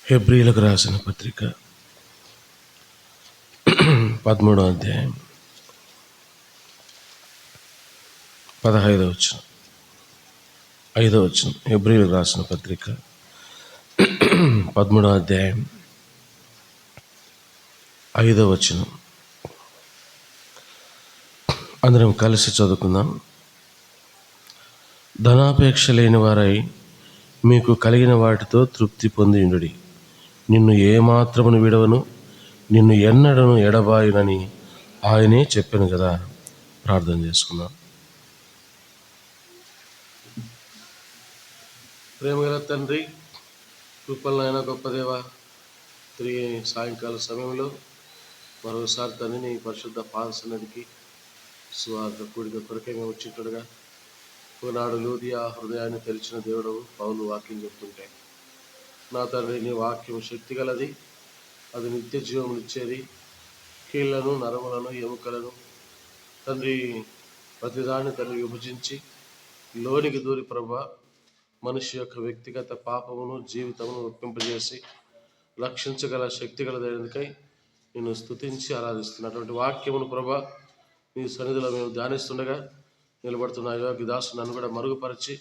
హెబ్రీలకు రాసిన పత్రిక 13వ అధ్యాయం 15వ వచనం 5వ వచనం. హెబ్రీలకు రాసిన పత్రిక 13వ అధ్యాయం 5వ వచనం. అందరం కలిసి చదువుకుందాం. ధనాపేక్ష లేని వారై మీకు కలిగిన వాటితో తృప్తి పొందిండుడి. నిన్ను ఏమాత్రమును విడవను, నిన్ను ఎన్నడను ఎడబాయునని ఆయనే చెప్పాను కదా. ప్రార్థన చేసుకుందాం. ప్రేమగల తండ్రి, కృపలనైనా గొప్ప దేవ, తిరిగి సాయంకాల సమయంలో మరోసారి తండ్రి నీ పరిశుద్ధ పాద సన్నిధికి సువార్త కూడిక కొరకే మేము వచ్చినట్టుగా ఒకనాడు లూదియా హృదయాన్ని తెరిచిన దేవుడు పౌలు వాక్యం చెప్తుంటే, నా తండ్రి నీ వాక్యం శక్తి గలది, అది నిత్య జీవం ఇచ్చేది, కీళ్లను నరములను ఎముకలను తండ్రి ప్రతిదాన్ని తండ్రి విభజించి లోనికి దూరి ప్రభా మనిషి యొక్క వ్యక్తిగత పాపమును జీవితమును ఒప్పింపజేసి రక్షించగల శక్తి గలదైనకై నేను స్తుతించి ఆరాధిస్తున్నటువంటి వాక్యమును ప్రభా నీ సన్నిధిలో మేము ధ్యానిస్తుండగా నిలబడుతున్న యోగి దాసు నన్ను కూడా మరుగుపరిచి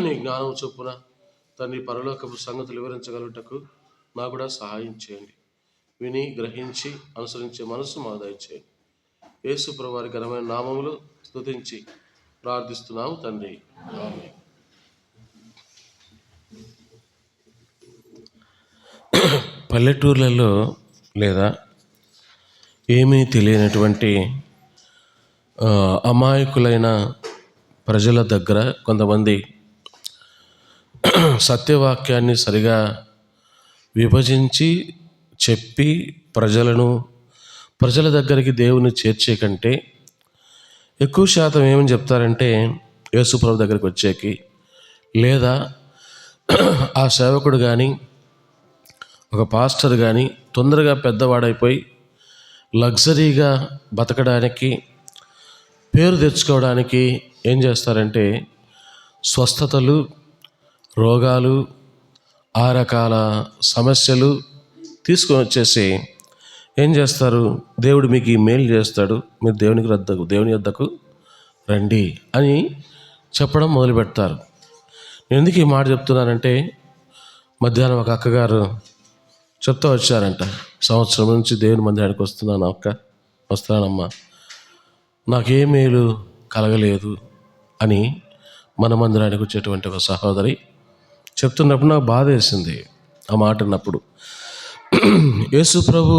నీ జ్ఞానం చొప్పున తండ్రి పరలోకపు సంగతులు వివరించగలుగుటకు నాకు కూడా సహాయం చేయండి. విని గ్రహించి అనుసరించే మనసు మాకు దయచేయండి. యేసు ప్రభువు వారి ఘనమైన నామములు స్తుతించి ప్రార్థిస్తున్నాము తండ్రి, ఆమేన్. పల్లెటూర్లలో లేదా ఏమీ తెలియనటువంటి అమాయకులైన ప్రజల దగ్గర కొంతమంది సత్యవాక్యాన్ని సరిగా విభజించి చెప్పి ప్రజల దగ్గరికి దేవుని చేర్చే కంటే ఎక్కువ శాతం ఏమని చెప్తారంటే యేసు ప్రభు దగ్గరికి వచ్చేకి, లేదా ఆ సేవకుడు కానీ ఒక పాస్టర్ కానీ తొందరగా పెద్దవాడైపోయి లగ్జరీగా బతకడానికి పేరు తెచ్చుకోవడానికి ఏం చేస్తారంటే స్వస్థతలు, రోగాలు, ఆ రకాల సమస్యలు తీసుకొని వచ్చేసి ఏం చేస్తారు, దేవుడు మీకు ఈ మేలు చేస్తాడు, మీరు దేవుని యొద్దకు రండి అని చెప్పడం మొదలు పెడతారు. నేను ఎందుకు ఈ మాట చెప్తున్నానంటే, మధ్యాహ్నం ఒక అక్కగారు చెప్తూ వచ్చారంట, సంవత్సరం నుంచి దేవుని మందిరానికి వస్తున్నాను అక్క, వస్తానమ్మా, నాకే మేలు కలగలేదు అని మన మందిరానికి వచ్చేటువంటి ఒక సహోదరి చెప్తున్నప్పుడు నాకు బాధ వేసింది ఆ మాట అన్నప్పుడు. యేసు ప్రభు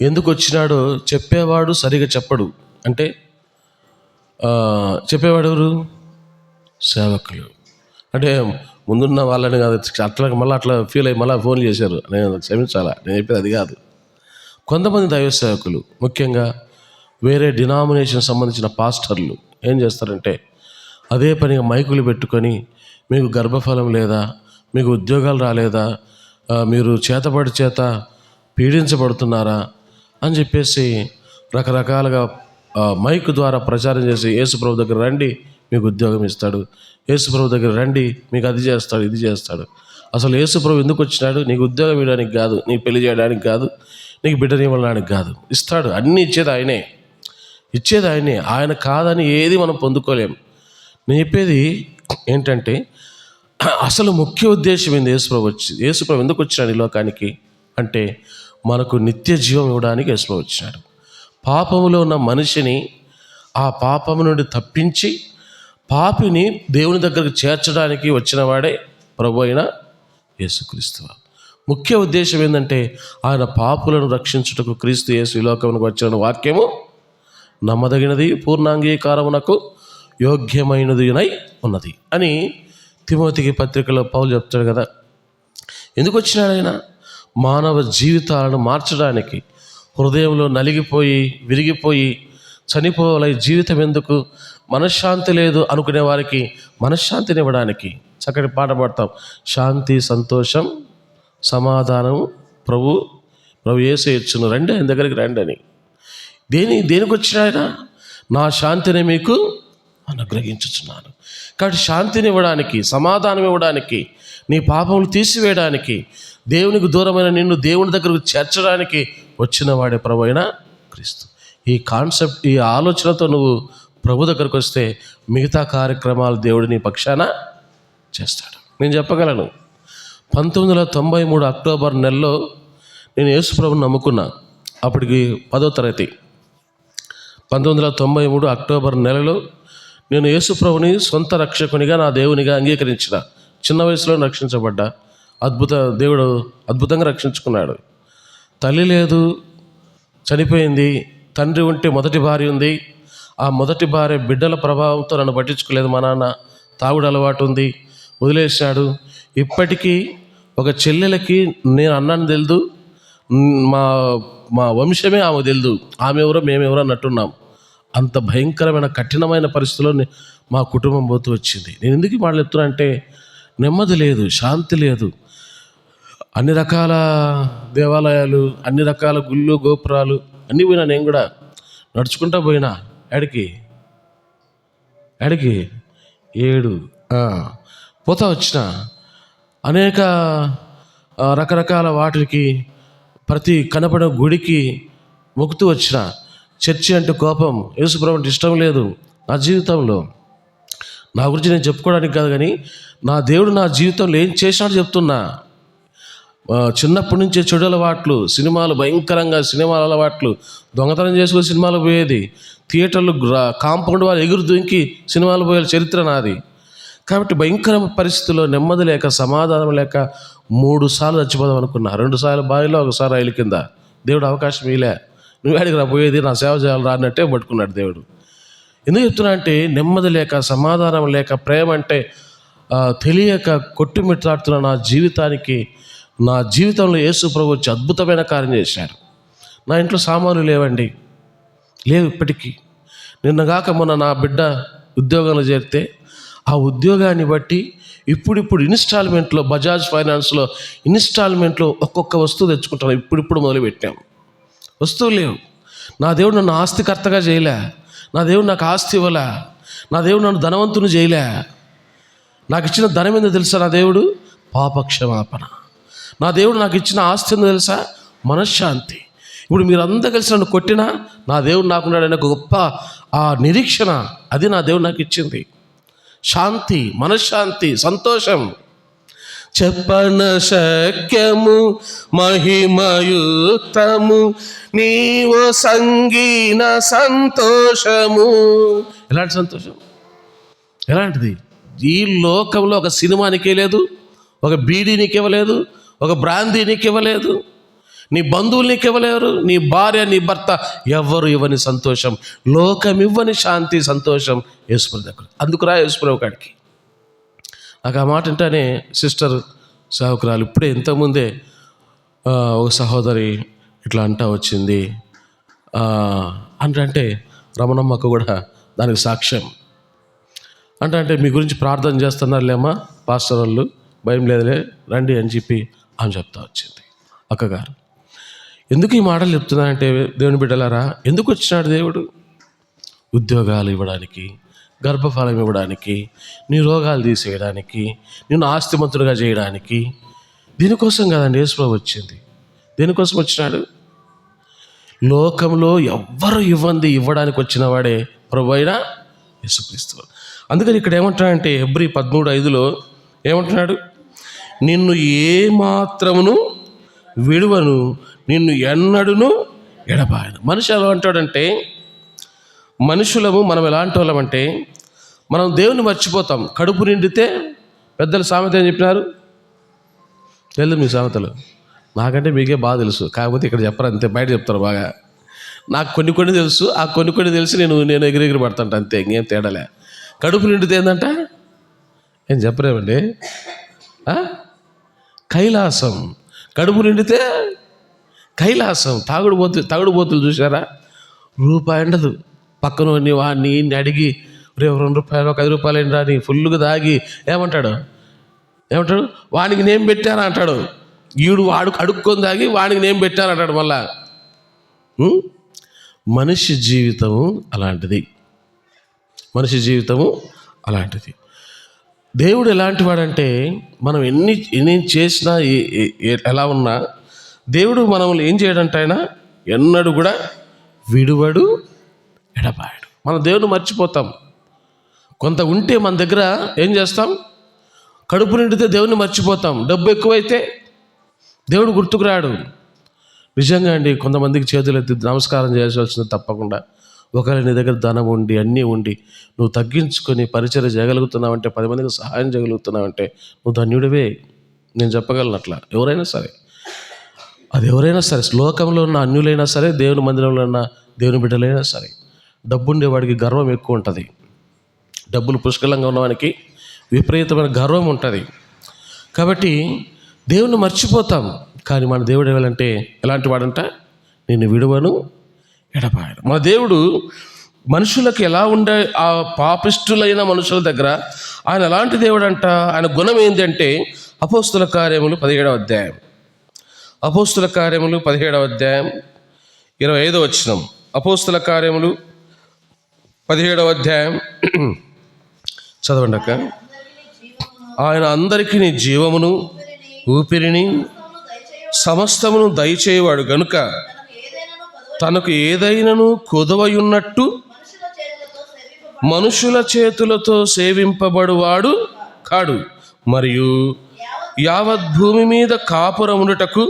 ఎందుకు వచ్చినాడో చెప్పేవాడు సరిగా చెప్పడు. అంటే చెప్పేవాడు ఎవరు? సేవకులు. అంటే ముందున్న వాళ్ళని కాదు, అట్లా ఫీల్ అయ్యి మళ్ళీ ఫోన్ చేశారు, నేను క్షమించాలా, నేను చెప్పేది అది కాదు. కొంతమంది దైవ సేవకులు, ముఖ్యంగా వేరే డినామినేషన్ సంబంధించిన పాస్టర్లు ఏం చేస్తారంటే అదే పనిగా మైకులు పెట్టుకొని, మీకు గర్భఫలం లేదా, మీకు ఉద్యోగాలు రాలేదా, మీరు చేత పీడించబడుతున్నారా అని చెప్పేసి రకరకాలుగా మైకు ద్వారా ప్రచారం చేసి, యేసుప్రభు దగ్గర రండి మీకు ఉద్యోగం ఇస్తాడు, యేసుప్రభు దగ్గర రండి మీకు అది చేస్తాడు ఇది చేస్తాడు. అసలు యేసుప్రభు ఎందుకు వచ్చినాడు? నీకు ఉద్యోగం ఇవ్వడానికి కాదు, నీకు పెళ్లి చేయడానికి కాదు, నీకు బిడ్డని ఇవ్వడానికి కాదు. ఇస్తాడు, అన్నీ ఇచ్చేది ఆయనే. ఆయన కాదని ఏది మనం పొందుకోలేం. నేను చెప్పేది ఏంటంటే, అసలు ముఖ్య ఉద్దేశం ఏంది? యేసుప్రభు ఎందుకు వచ్చినాడు ఈ లోకానికి అంటే, మనకు నిత్య జీవం ఇవ్వడానికి యేసుప్రభు వచ్చినాడు. పాపములో ఉన్న మనిషిని ఆ పాపము నుండి తప్పించి పాపిని దేవుని దగ్గరకు చేర్చడానికి వచ్చిన వాడే ప్రభు అయిన యేసుక్రీస్తు. ముఖ్య ఉద్దేశం ఏంటంటే, ఆయన పాపులను రక్షించుటకు క్రీస్తు యేసు ఈ లోకమునకు వచ్చిన వాక్యము నమ్మదగినది, పూర్ణాంగీకారమునకు యోగ్యమైనది ఉన్నది అని తిమోతికి పత్రికలో పౌలు చెప్తాడు కదా. ఎందుకు వచ్చినాడు ఆయన? మానవ జీవితాలను మార్చడానికి. హృదయంలో నలిగిపోయి విరిగిపోయి చనిపోవాలి, జీవితం ఎందుకు, మనశ్శాంతి లేదు అనుకునే వారికి మనశ్శాంతిని ఇవ్వడానికి. చక్కటి పాట పాడతాం, శాంతి సంతోషం సమాధానము ప్రభు యేసు ఇచ్చును, రండి ఆయన దగ్గరికి రండి అని. దేనికి వచ్చిన ఆయన? నా శాంతిని మీకు అనుగ్రహించుచున్నాను. కాబట్టి శాంతిని ఇవ్వడానికి, సమాధానం ఇవ్వడానికి, నీ పాపములు తీసివేయడానికి, దేవునికి దూరమైన నిన్ను దేవుని దగ్గరకు చేర్చడానికి వచ్చిన వాడే ప్రభు అయిన క్రీస్తు. ఈ కాన్సెప్ట్, ఈ ఆలోచనతో నువ్వు ప్రభు దగ్గరకు వస్తే మిగతా కార్యక్రమాలు దేవుడు నీ పక్షాన చేస్తాడు. నేను చెప్పగలను, 1993 అక్టోబర్ నెలలో నేను యేసు ప్రభుని నమ్ముకున్నా. అప్పటికి 10వ తరగతి. 1993 అక్టోబర్ నెలలో నేను యేసు ప్రభుని సొంత రక్షకునిగా, నా దేవునిగా అంగీకరించిన. చిన్న వయసులో రక్షించబడ్డా. దేవుడు అద్భుతంగా రక్షించుకున్నాడు. తల్లి లేదు, చనిపోయింది. తండ్రి ఉంటే మొదటి భార్య ఉంది. ఆ మొదటి భార్య బిడ్డల ప్రభావంతో నన్ను పట్టించుకోలేదు. మా నాన్న తాగుడు అలవాటు ఉంది, వదిలేశాడు. ఇప్పటికీ ఒక చెల్లెలకి నేను అన్నాను తెలియదు, మా మా వంశమే ఆమె తెలియదు. ఆమె ఎవరో మేమెవరో అన్నట్టున్నాం. అంత భయంకరమైన కఠినమైన పరిస్థితుల్లో మా కుటుంబం పోతూ వచ్చింది. నేను ఎందుకు మాట్లాడుతున్నా అంటే, నెమ్మది లేదు, శాంతి లేదు. అన్ని రకాల దేవాలయాలు, అన్ని రకాల గుళ్ళు, గోపురాలు అన్నీ పోయినా. నేను కూడా నడుచుకుంటా పోయినా. ఎడికి 7 పోతా వచ్చిన. అనేక రకరకాల వాటికి, ప్రతి కనపడే గుడికి మొక్కుతూ వచ్చిన. చర్చి అంటే కోపం, యేసుప్రభు అంటే ఇష్టం లేదు నా జీవితంలో. నా గురించి నేను చెప్పుకోవడానికి కాదు, కానీ నా దేవుడు నా జీవితంలో ఏం చేశాడో చెప్తున్నా. చిన్నప్పటి నుంచే చెడు అలవాట్లు, సినిమాలు, భయంకరంగా సినిమాల అలవాట్లు, దొంగతనం చేసుకుని సినిమాలు పోయేది. థియేటర్లు కాంపౌండ్ వాళ్ళు ఎగురు దూకి సినిమాలు పోయే చరిత్ర నాది. కాబట్టి భయంకర పరిస్థితుల్లో నెమ్మది లేక, సమాధానం లేక 3 సార్లు చచ్చిపోదాం అనుకున్నా. 2 సార్లు బావిలో, 1 సారి రైలు కింద. దేవుడు అవకాశం ఇలే. నువ్వు అడిగి రా పోయేది, నా సేవ చేయాలి రాన్నట్టే పట్టుకున్నాడు దేవుడు. ఎందుకు చెప్తున్నా అంటే, నెమ్మది లేక, సమాధానం లేక, ప్రేమ అంటే తెలియక కొట్టుమిట్టాడుతున్న నా జీవితంలో యేసు ప్రభు వచ్చి అద్భుతమైన కార్యం చేశారు. నా ఇంట్లో సామాన్లు లేవండి, లేవు ఇప్పటికీ. నిన్నగాక మొన్న నా బిడ్డ ఉద్యోగంలో చేరితే, ఆ ఉద్యోగాన్ని బట్టి ఇప్పుడు ఇన్స్టాల్మెంట్లో, బజాజ్ ఫైనాన్స్లో ఇన్స్టాల్మెంట్లో ఒక్కొక్క వస్తువు తెచ్చుకుంటాను. ఇప్పుడు మొదలుపెట్టాం. వస్తువులు లేవు. నా దేవుడు నన్ను ఆస్తికర్తగా చేయలే. నా దేవుడు నాకు ఆస్తి ఇవ్వలే. నా దేవుడు నన్ను ధనవంతుని చేయలే. నాకు ఇచ్చిన ధనం ఏందో తెలుసా? నా దేవుడు పాపక్షమాపణ. నా దేవుడు నాకు ఇచ్చిన ఆస్తి ఏందో తెలుసా? మనశ్శాంతి. ఇప్పుడు మీరందరూ కలిసి నన్ను కొట్టినా నా దేవుడు నాకున్నాడనే గొప్ప ఆ నిరీక్షణ, అది నా దేవుడు నాకు ఇచ్చింది. శాంతి, మనశ్శాంతి, సంతోషం. చెప్పన శక్యము మహిమయుక్తము నీవు సంగీన సంతోషము. ఎలాంటి సంతోషం? ఎలాంటిది? ఈ లోకంలో ఒక సినిమా నీకే లేదు, ఒక బీడీ నీకు ఇవ్వలేదు, ఒక బ్రాందీ నీకు ఇవ్వలేదు, నీ బంధువులు నీకు ఇవ్వలేరు, నీ భార్య, నీ భర్త ఎవరు ఇవ్వని సంతోషం, లోకం ఇవ్వని శాంతి, సంతోషం యేసుప్రభు దగ్గర. అందుకురా యేసుప్రభు కాడికి. నాకు ఆ మాట అంటేనే సిస్టర్ సేవకురాలు ఇప్పుడే ఇంతకుముందే ఒక సహోదరి ఇట్లా అంటా వచ్చింది అంటే రమణమ్మకు కూడా దానికి సాక్ష్యం. అంటే మీ గురించి ప్రార్థన చేస్తున్నారులేమ్మా పాస్టర్ వాళ్ళు, భయం లేదులే రండి అని చెప్పి ఆమె చెప్తా వచ్చింది. అక్కగారు ఎందుకు ఈ మాటలు చెప్తున్నానంటే, దేవుని బిడ్డలారా, ఎందుకు వచ్చినాడు దేవుడు? ఉద్యోగాలు ఇవ్వడానికి, గర్భఫలం ఇవ్వడానికి, నీ రోగాలు తీసేయడానికి, నిన్ను ఆస్తిమంతుడిగా చేయడానికి. దీనికోసం కదండి యేసుప్రభు వచ్చింది. దేనికోసం వచ్చినాడు? లోకంలో ఎవ్వరు ఇవ్వడానికి వచ్చిన వాడే ప్రభు అయిన యేసుక్రీస్తు. అందుకని ఇక్కడ ఏమంటాడంటే, హెబ్రీ 13:5 ఏమంటున్నాడు? నిన్ను ఏ మాత్రమును విడువను, నిన్ను ఎన్నడును ఎడబాయను. మనిషి ఎలా అంటాడంటే, మనుషులము మనం ఎలాంటి వాళ్ళమంటే, మనం దేవుని మర్చిపోతాం. కడుపు నిండితే, పెద్దలు సామెత ఏం చెప్పినారు తెలుసు? మీ సామెతలు నాకంటే మీకే బాగా తెలుసు, కాకపోతే ఇక్కడ చెప్పరు అంతే, బయట చెప్తారు బాగా. నాకు కొన్ని తెలుసు, ఆ కొన్ని తెలిసి నేను ఎగిరి పడతాంట అంతే, ఇంకేం తేడాలే. కడుపు నిండితే ఏంటంట? ఏం చెప్పరేమండి? కైలాసం. కడుపు నిండితే కైలాసం. తాగుడుబోతులు చూసారా? రూపాయి ఉండదు. పక్కన వాడిని అడిగి, రేపు 2 రూపాయలు, 5 రూపాయలు ఏంటి రాని ఫుల్గా దాగి ఏమంటాడు? వాడికి నేను పెట్టాను అంటాడు. వాడు అడుక్కొని దాగి వాడికి నేను పెట్టాను అంటాడు. మళ్ళా మనిషి జీవితము అలాంటిది. దేవుడు ఎలాంటి వాడంటే మనం ఎన్ని చేసినా ఎలా ఉన్నా దేవుడు మనల్ని ఏం చేయడంటే ఆయన ఎన్నడూ కూడా విడువడు, ఎడబాయడు. మన దేవుని మర్చిపోతాం. కొంత ఉంటే మన దగ్గర ఏం చేస్తాం, కడుపు నిండితే దేవుని మర్చిపోతాం. డబ్బు ఎక్కువైతే దేవుడు గుర్తుకు రాడు. నిజంగా అండి, కొంతమందికి చేతులు ఎత్తి నమస్కారం చేయాల్సి వస్తుంది తప్పకుండా. ఒకవేళ నీ దగ్గర ధనం ఉండి అన్నీ ఉండి నువ్వు తగ్గించుకొని పరిచర్య చేయగలుగుతున్నావంటే, 10 మందికి సహాయం చేయగలుగుతున్నావంటే నువ్వు ధన్యుడివే. నేను చెప్పగలను. అట్లా ఎవరైనా సరే, అది ఎవరైనా సరే, లోకంలో ఉన్న అన్యులైనా సరే, దేవుని మందిరంలో ఉన్న దేవుని బిడ్డలైనా సరే, డబ్బు ఉండేవాడికి గర్వం ఎక్కువ ఉంటుంది. డబ్బులు పుష్కలంగా ఉన్నవానికి విపరీతమైన గర్వం ఉంటుంది. కాబట్టి దేవుని మర్చిపోతాం. కానీ మన దేవుడు ఎవరంటే ఎలాంటి వాడంట, నేను విడువను, ఎడబాయను. మన దేవుడు మనుషులకు ఎలా ఉండే, ఆ పాపిష్టులైన మనుషుల దగ్గర ఆయన ఎలాంటి దేవుడు అంట, ఆయన గుణం ఏంటి అంటే, అపోస్తుల కార్యములు 17వ అధ్యాయం, అపోస్తుల కార్యములు 17వ అధ్యాయం 25వ వచనం. అపోస్తుల కార్యములు 17వ అధ్యాయం చదవండి అక్క. ఆయన అందరికీ జీవమును ఊపిరిని సమస్తమును దయచేవాడు గనుక తనకు ఏదైనాను కొదవయున్నట్టు మనుషుల చేతులతో సేవింపబడువాడు కాడు. మరియు యావత్ భూమి మీద కాపురముండుటకు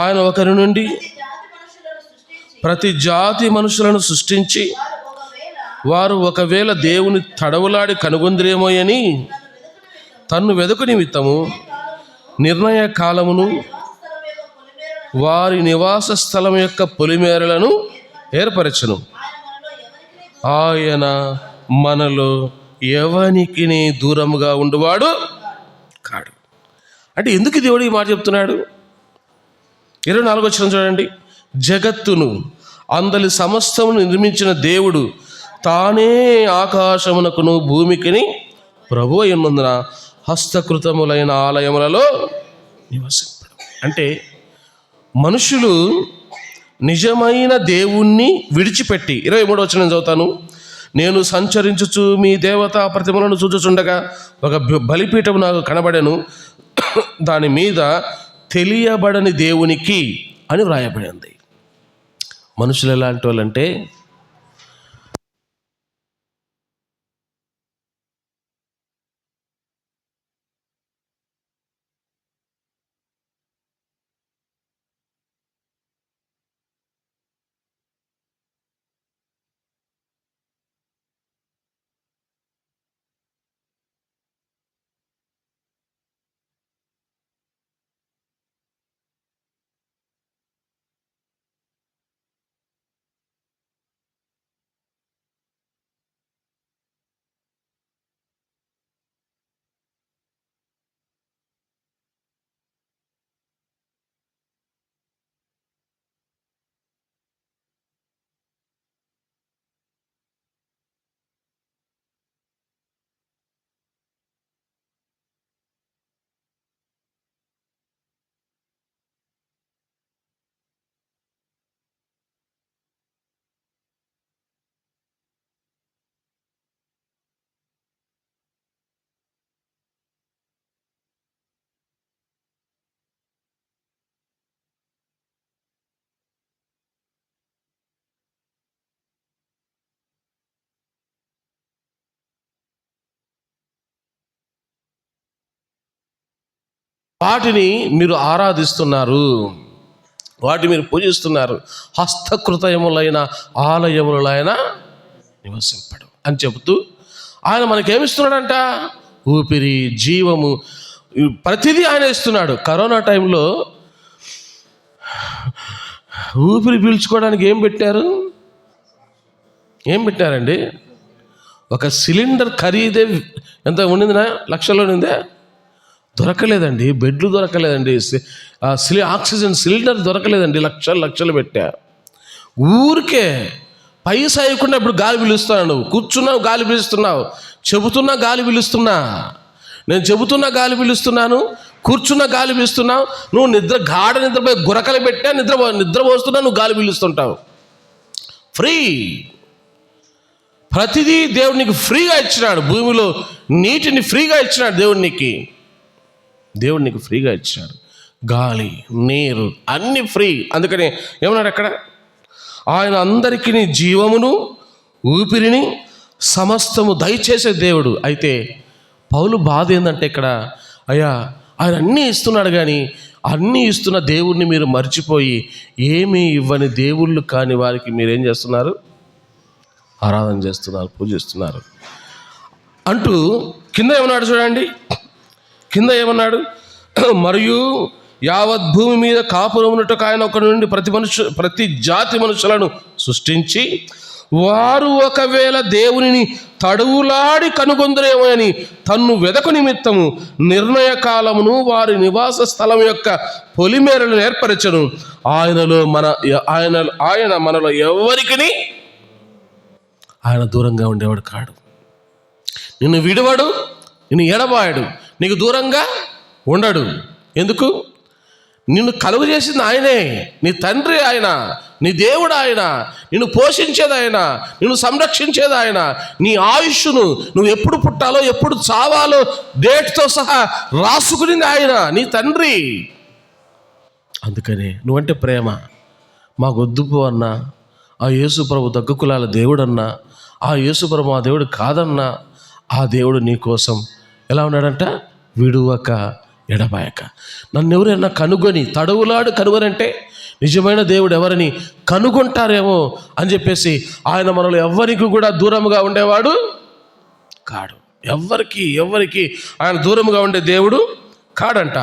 ఆయన ఒకరి నుండి ప్రతి జాతి మనుషులను సృష్టించి, వారు ఒకవేళ దేవుని తడవులాడి కనుగొందిరేమో అని తన్ను వెదుకు నిమిత్తము నిర్ణయ కాలమును వారి నివాస స్థలం యొక్క పొలిమేరలను ఏర్పరచను. ఆయన మనలో ఎవనికి దూరముగా ఉండువాడు కాడు. అంటే ఎందుకు దేవుడు ఈ మాట చెప్తున్నాడు? 24వ వచనం చూడండి. జగత్తును అందలి సమస్తమును నిర్మించిన దేవుడు తానే ఆకాశమునకును భూమికిని ప్రభువు అయినందున హస్తకృతములైన ఆలయములలో నివసింపడు. అంటే మనుషులు నిజమైన దేవుణ్ణి విడిచిపెట్టి, 23వ వచనం చదువుతాను. నేను సంచరించుచు మీ దేవతా ప్రతిమలను చూచుచుండగా ఒక బలిపీఠము నాకు కనబడెను, దాని మీద తెలియబడని దేవునికి అని వ్రాయబడింది. మనుషులు ఎలాంటి వాళ్ళంటే, వాటిని మీరు ఆరాధిస్తున్నారు, వాటిని మీరు పూజిస్తున్నారు. హస్తకృతయములైన ఆలయములలో ఆయన నివసింపడు అని చెబుతూ ఆయన మనకేమిస్తున్నాడంట? ఊపిరి, జీవము, ప్రతిదీ ఆయన ఇస్తున్నాడు. కరోనా టైంలో ఊపిరి పీల్చుకోవడానికి ఏం పెట్టారండి? ఒక సిలిండర్ ఖరీదే ఎంత ఉండిందినా? లక్షల్లో ఉండిందే. దొరకలేదండి, బెడ్లు దొరకలేదండి, ఆక్సిజన్ సిలిండర్ దొరకలేదండి. లక్షలు పెట్టా. ఊరికే పైసా ఇవ్వకుండా ఇప్పుడు గాలి పిలుస్తున్నావు. నువ్వు కూర్చున్నావు, గాలి పిలుస్తున్నావు. చెబుతున్నా గాలి పిలుస్తున్నా. నేను చెబుతున్నా గాలి పిలుస్తున్నాను, కూర్చున్న గాలి పిలుస్తున్నావు. నువ్వు గాఢ నిద్రపోయి గురకలు పెట్టా, నిద్ర పోస్తున్నా, నువ్వు గాలి పిలుస్తుంటావు. ఫ్రీ. ప్రతిదీ దేవుడు నీకు ఫ్రీగా ఇచ్చినాడు. భూమిలో నీటిని ఫ్రీగా ఇచ్చినాడు దేవుడు నీకు ఫ్రీగా ఇచ్చినాడు. గాలి, నీరు అన్నీ ఫ్రీ. అందుకని ఏమన్నాడు అక్కడ, ఆయన అందరికీ జీవమును ఊపిరిని సమస్తము దయచేసే దేవుడు. అయితే పౌలు బాధ ఏంటంటే ఇక్కడ, అయ్యా ఆయన అన్నీ ఇస్తున్నాడు, కానీ అన్నీ ఇస్తున్న దేవుణ్ణి మీరు మర్చిపోయి ఏమీ ఇవ్వని దేవుళ్ళు కాని వారికి మీరేం చేస్తున్నారు, ఆరాధన చేస్తున్నారు, పూజిస్తున్నారు అంటూ కింద ఏమన్నాడు చూడండి. కింద ఏమన్నాడు, మరియు యావత్ భూమి మీద కాపురమునట్టుకు ఆయన ఒకరి నుండి ప్రతి జాతి మనుషులను సృష్టించి వారు ఒకవేళ దేవునిని తడువులాడి కనుగొందరేమో అని తన్ను వెదకు నిమిత్తము నిర్ణయ కాలమును వారి నివాస స్థలం యొక్క పొలిమేరలను ఏర్పరచను. ఆయన మనలో ఎవరికి ఆయన దూరంగా ఉండేవాడు కాడు. నిన్ను విడువడు, నిన్ను ఎడబాయడు, నీకు దూరంగా ఉండడు. ఎందుకు? నిన్ను కలుగు చేసింది ఆయనే, నీ తండ్రి ఆయన, నీ దేవుడు ఆయన, నిన్ను పోషించేది ఆయన, నిన్ను సంరక్షించేది ఆయన, నీ ఆయుష్ను నువ్వు ఎప్పుడు పుట్టాలో ఎప్పుడు చావాలో డేట్తో సహా రాసుకునింది ఆయన, నీ తండ్రి. అందుకనే నువ్వంటే ప్రేమ. మాకు వద్దుపో అన్నా, ఆ యేసుప్రభు దగ్గు కులాల దేవుడన్నా, ఆ యేసుప్రభు మా దేవుడు కాదన్నా, ఆ దేవుడు నీ కోసం ఎలా ఉన్నాడంట, విడువక ఎడబాయక. నన్ను ఎవరైనా కనుగొనంటే నిజమైన దేవుడు ఎవరిని కనుగొంటారేమో అని చెప్పేసి ఆయన మనలో ఎవ్వరికి కూడా దూరంగా ఉండేవాడు కాడు. ఎవరికి ఆయన దూరంగా ఉండే దేవుడు కాడంట.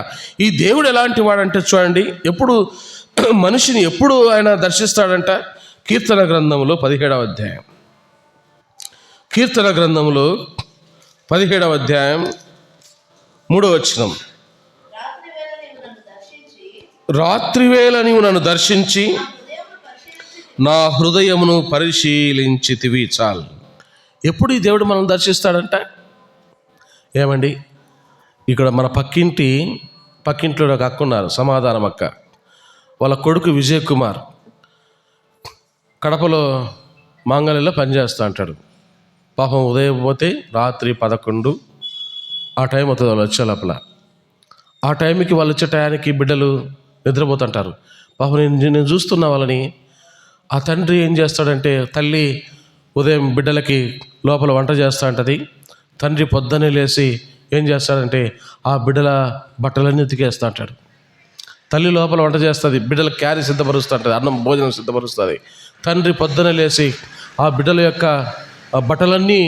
ఈ దేవుడు ఎలాంటి వాడంటే చూడండి, ఎప్పుడు మనిషిని ఎప్పుడు ఆయన దర్శిస్తాడంట. కీర్తన గ్రంథంలో 17వ అధ్యాయం, కీర్తన గ్రంథంలో 17వ అధ్యాయం 3వ వచనం, రాత్రివేళ నీవు నన్ను దర్శించి నా హృదయమును పరిశీలించితివి చాలు. ఎప్పుడు ఈ దేవుడు మనం దర్శిస్తాడంట? ఏమండి, ఇక్కడ మన పక్కింట్లో ఒక అక్క ఉన్నారు, సమాధానం అక్క. వాళ్ళ కొడుకు విజయ్ కుమార్ కడపలో మాంగళ్యలో పనిచేస్తూ అంటాడు. పాపం ఉదయం పోతే రాత్రి 11 ఆ టైం అవుతుంది వాళ్ళు వచ్చే లోపల. ఆ టైంకి వాళ్ళు వచ్చే టయానికి బిడ్డలు నిద్రపోతుంటారు. పాపం నేను చూస్తున్న వాళ్ళని. ఆ తండ్రి ఏం చేస్తాడంటే, తల్లి ఉదయం బిడ్డలకి లోపల వంట చేస్తూ ఉంటుంది. తండ్రి పొద్దున్నే లేచి ఏం చేస్తాడంటే ఆ బిడ్డల బట్టలన్నీ ఉతికేస్తూ అంటాడు. తల్లి లోపల వంట చేస్తుంది, బిడ్డల క్యారీ సిద్ధపరుస్తూ ఉంటుంది, అన్నం భోజనం సిద్ధపరుస్తుంది. తండ్రి పొద్దున్నే లేచి ఆ బిడ్డల యొక్క బట్టలన్నీ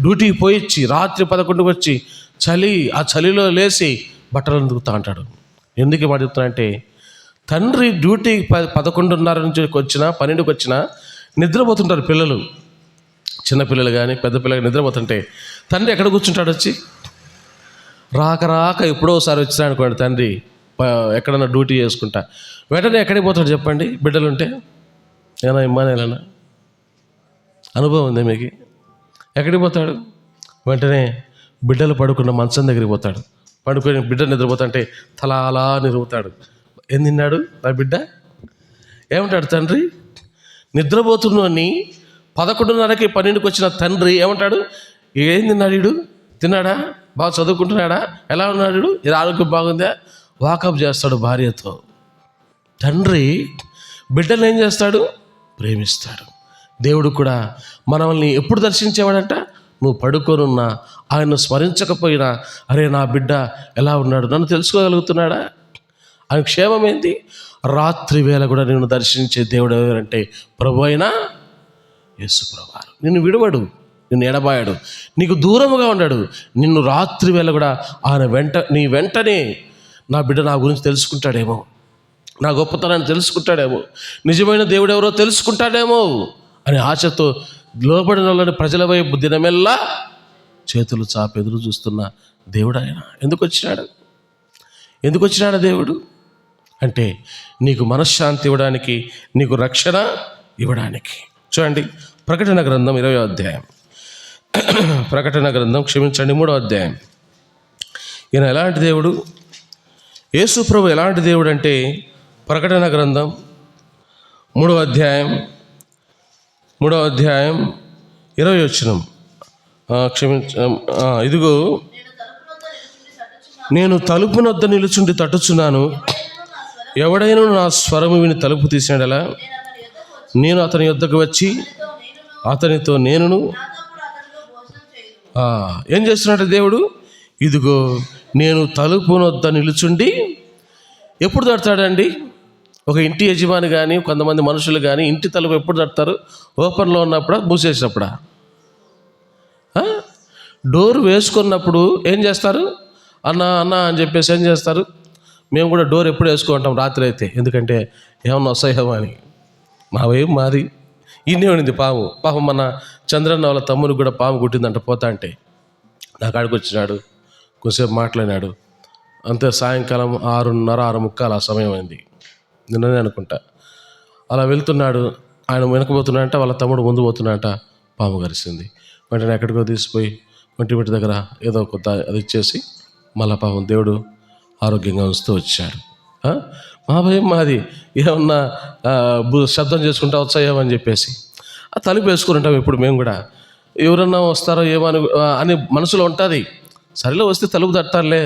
డ్యూటీకి పోయిచ్చి రాత్రి 11కి వచ్చి ఆ చలిలో లేచి బట్టలను ఉతుకుతూ అంటాడు. ఎందుకు మాట చెప్తానంటే, తండ్రి డ్యూటీ 11:30 నుంచి వచ్చినా 12కి వచ్చినా నిద్రపోతుంటారు పిల్లలు, చిన్నపిల్లలు కానీ పెద్ద పిల్లలు నిద్రపోతుంటే తండ్రి ఎక్కడ కూర్చుంటాడు? వచ్చి రాక ఎప్పుడోసారి వచ్చినా అనుకోండి, తండ్రి ఎక్కడన్నా డ్యూటీ చేసుకుంటా వెంటనే ఎక్కడికి పోతాడు చెప్పండి? బిడ్డలుంటే ఏనా ఇమ్మానేలనా అనుభవం ఉంది మీకు? ఎక్కడికి పోతాడు? వెంటనే బిడ్డలు పడుకున్న మంచం దగ్గరికి పోతాడు. పడుకొని బిడ్డ నిద్రపోతుంటే తల అలా నిరుగుతాడు. ఏం తిన్నాడు నా బిడ్డ? ఏమంటాడు తండ్రి? నిద్రపోతున్నాని 11:30కి 12కి వచ్చిన తండ్రి ఏమంటాడు? ఏం తిన్నాడు వీడు? తిన్నాడా? బాగా చదువుకుంటున్నాడా? ఎలా ఉన్నాడు వీడు? ఇది ఆరోగ్యం బాగుందా? వాకప్ చేస్తాడు భార్యతో. తండ్రి బిడ్డలు ఏం చేస్తాడు? ప్రేమిస్తాడు. దేవుడు కూడా మనల్ని ఎప్పుడు దర్శించేవాడంట? నువ్వు పడుకోనున్నా, ఆయన స్మరించకపోయినా, అరే నా బిడ్డ ఎలా ఉన్నాడు, నన్ను తెలుసుకోగలుగుతున్నాడా, ఆయన క్షేమం ఏంటి? రాత్రి వేళ కూడా నిన్ను దర్శించే దేవుడు ఎవరంటే ప్రభు అయినా యేసుప్రభువారు. నిన్ను విడవడు, నిన్ను ఎడబాయడు, నీకు దూరముగా ఉన్నాడు. నిన్ను రాత్రి వేళ కూడా ఆయన నీ వెంటనే నా బిడ్డ నా గురించి తెలుసుకుంటాడేమో, నా గొప్పతనాన్ని తెలుసుకుంటాడేమో, నిజమైన దేవుడు ఎవరో తెలుసుకుంటాడేమో అనే ఆశతో లోబడిన వాళ్ళని ప్రజల వైపు దినమెల్లా చేతులు చాపి ఎదురు చూస్తున్న దేవుడు ఆయన. ఎందుకు వచ్చినాడు దేవుడు అంటే నీకు మనశ్శాంతి ఇవ్వడానికి, నీకు రక్షణ ఇవ్వడానికి. చూడండి, ప్రకటన గ్రంథం 20వ అధ్యాయం, ప్రకటన గ్రంథం 3వ అధ్యాయం. ఈయన ఎలాంటి దేవుడు? యేసు ప్రభు ఎలాంటి దేవుడు అంటే, ప్రకటన గ్రంథం 3వ అధ్యాయం 20 వచనం. ఇదిగో నేను తలుపు నొద్ద నిలుచుండి తట్టుచున్నాను. ఎవడైనా నా స్వరము విని తలుపు తీసినడలా నేను అతని యొద్దకు వచ్చి అతనితో నేనును. ఏం చేస్తున్నాడు దేవుడు? ఇదిగో నేను తలుపు నొద్ద నిలుచుండి. ఎప్పుడు తడతాడండి? ఒక ఇంటి యజమాని కానీ కొంతమంది మనుషులు కానీ ఇంటి తలుపు ఎప్పుడు తడతారు? ఓపెన్లో ఉన్నప్పుడా, మూసేసినప్పుడా? డోర్ వేసుకున్నప్పుడు ఏం చేస్తారు? అన్న అన్న అని చెప్పేసి ఏం చేస్తారు? మేము కూడా డోర్ ఎప్పుడు వేసుకుంటాం రాత్రి అయితే, ఎందుకంటే ఏమన్నా వస్తాయేమో అని. మాది ఇన్నే ఉండింది పాపం మన చంద్రన్న వాళ్ళ తమ్మునికి కూడా పాము కుట్టిందంట. పోతా అంటే నా కాడికి వచ్చినాడు, కొంచెంసేపు మాట్లాడినాడు. అంతే సాయంకాలం 6:30, 6:45 ఆ సమయం అయింది, నిన్ననే అనుకుంటా. అలా వెళ్తున్నాడు, ఆయన వెనకపోతున్నాడంట, వాళ్ళ తమ్ముడు ముందు పోతున్నాడంట. పాము కరిసింది. వెంటనే ఎక్కడికో తీసిపోయి ఒంటిమిటి దగ్గర ఏదో కొత్త అది ఇచ్చేసి మళ్ళా పాపం దేవుడు ఆరోగ్యంగా ఉంచుతూ వచ్చాడు. మా భయం మాది, ఏమన్నా శబ్దం చేసుకుంటా వచ్చాయేమని చెప్పేసి ఆ తలుపు వేసుకుంటాం. ఇప్పుడు మేము కూడా ఎవరన్నా వస్తారో ఏమని అని మనసులో ఉంటుంది. సరిలో వస్తే తలుపు తట్టాలే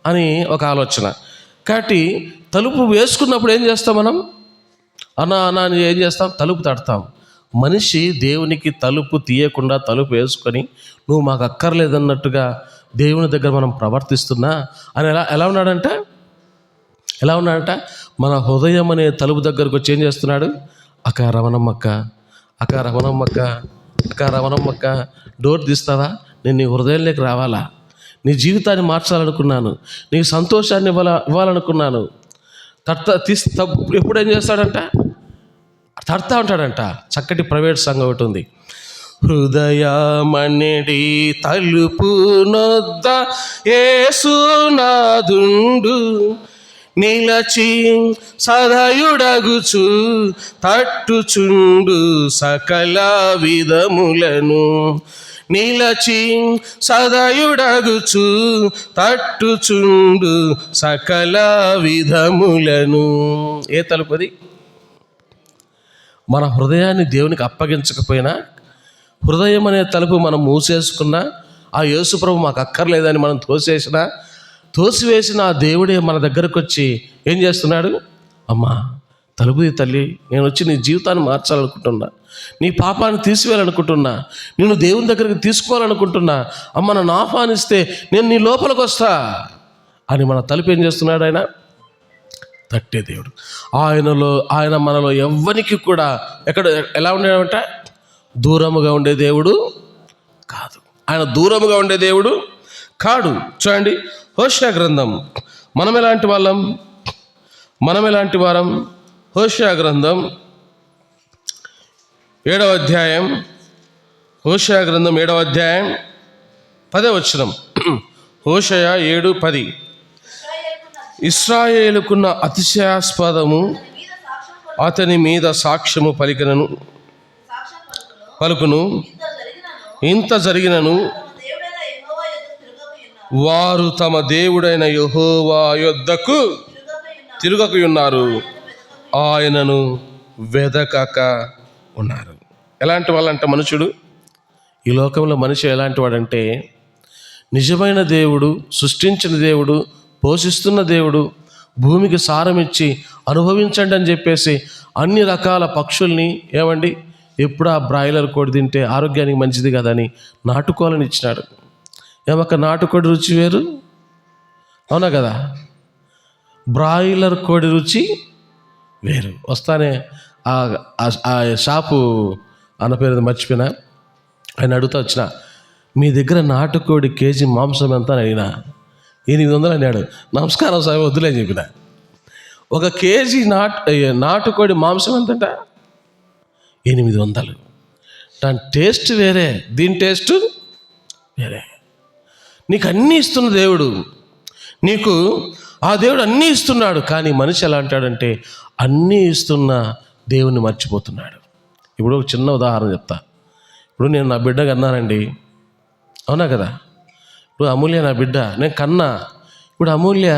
అని ఒక ఆలోచన. కాబట్టి తలుపు వేసుకున్నప్పుడు ఏం చేస్తాం మనం? అన్నా అని ఏం చేస్తాం? తలుపు తడతాం. మనిషి దేవునికి తలుపు తీయకుండా తలుపు వేసుకొని నువ్వు మాకు అక్కర్లేదన్నట్టుగా దేవుని దగ్గర మనం ప్రవర్తిస్తున్నా అని ఎలా ఉన్నాడంట? మన హృదయం అనే తలుపు దగ్గరకు వచ్చి ఏం చేస్తున్నాడు? అక్క రమణమ్మక్క డోర్ తీస్తావా? నేను నీ హృదయంలోకి రావాలా? నీ జీవితాన్ని మార్చాలనుకున్నాను, నీకు సంతోషాన్ని ఇవ్వాలనుకున్నాను. ఎప్పుడు ఏం చేస్తాడంట? తడతా ఉంటాడంట. చక్కటి ప్రైవేట్ సంఘం ఒకటి ఉంది. హృదయమనెడి తలుపు నొద్ద యేసునాథుండు నిలచి సదయుడగుచు తట్టుచుండు సకల విధములను. నిలచి సదయుడగుచు తట్టుచుండు సకల విధములను. ఏ తలుపది? మన హృదయాన్ని దేవునికి అప్పగించకపోయినా, హృదయం అనే తలుపు మనం మూసేసుకున్నా, ఆ యేసుప్రభు మాకు అక్కర్లేదని మనం తోసివేసిన ఆ దేవుడే మన దగ్గరకు వచ్చి ఏం చేస్తున్నాడు? అమ్మా తలుపు తల్లి, నేను వచ్చి నీ జీవితాన్ని మార్చాలనుకుంటున్నా, నీ పాపాన్ని తీసివేయాలనుకుంటున్నా, నేను దేవుని దగ్గరికి తీసుకోవాలనుకుంటున్నా. అమ్మ నన్ను ఆహ్వానిస్తే నేను నీ లోపలికి వస్తా అని మన తలుపు ఏం చేస్తున్నాడు? ఆయన తట్టే దేవుడు. ఆయన మనలో ఎవ్వరికి కూడా ఎలా ఉండేవంట? దూరముగా ఉండే దేవుడు కాదు. ఆయన దూరముగా ఉండే దేవుడు కాడు. చూడండి, హోషేయ గ్రంథం. మనం ఎలాంటి వారం? హోషేయ గ్రంథం 7వ అధ్యాయం. హోషేయ గ్రంథం 7వ అధ్యాయం 10వ వచనం. హోషేయ 7:10. ఇశ్రాయేలుకున్న అతిశయాస్పదము అతని మీద సాక్ష్యము పలుకును. ఇంత జరిగినను వారు తమ దేవుడైన యెహోవా యొద్దకు తిరుగకయున్నారు, ఆయనను వెదకక ఉన్నారు. ఎలాంటి వాళ్ళంట మనుషుడు? ఈ లోకంలో మనిషి ఎలాంటి వాడంటే, నిజమైన దేవుడు, సృష్టించిన దేవుడు, పోషిస్తున్న దేవుడు, భూమికి సారం ఇచ్చి అనుభవించండి అని చెప్పేసి అన్ని రకాల పక్షుల్ని ఏమండి ఎప్పుడు ఆ బ్రాయిలర్ కోడి తింటే ఆరోగ్యానికి మంచిది కదని నాటుకోవాలని ఇచ్చినాడు. ఏమక్క నాటుకోడి రుచి వేరు, అవునా కదా? బ్రాయిలర్ కోడి రుచి వేరు. వస్తానే ఆ షాపు అన్న పేరు మర్చిపోయినా, ఆయన అడుగుతా వచ్చిన, మీ దగ్గర నాటుకోడి కేజీ మాంసం ఎంత అని అడిగినా. 800 అన్నాడు. నమస్కారం సార్, వద్దులే అని చెప్పిన. 1 కేజీ నాటుకోడి మాంసం ఎంతంట? 800. దాని టేస్ట్ వేరే, దీని టేస్ట్ వేరే. నీకు అన్నీ ఇస్తున్న దేవుడు, నీకు ఆ దేవుడు అన్నీ ఇస్తున్నాడు. కానీ మనిషి ఎలా అంటాడంటే, అన్నీ ఇస్తున్న దేవుని మర్చిపోతున్నాడు. ఇప్పుడు ఒక చిన్న ఉదాహరణ చెప్తా. ఇప్పుడు నేను నా బిడ్డగా అన్నానండి, అవునా కదా? ఇప్పుడు అమూల్య నా బిడ్డ, నేను కన్నా. ఇప్పుడు అమూల్య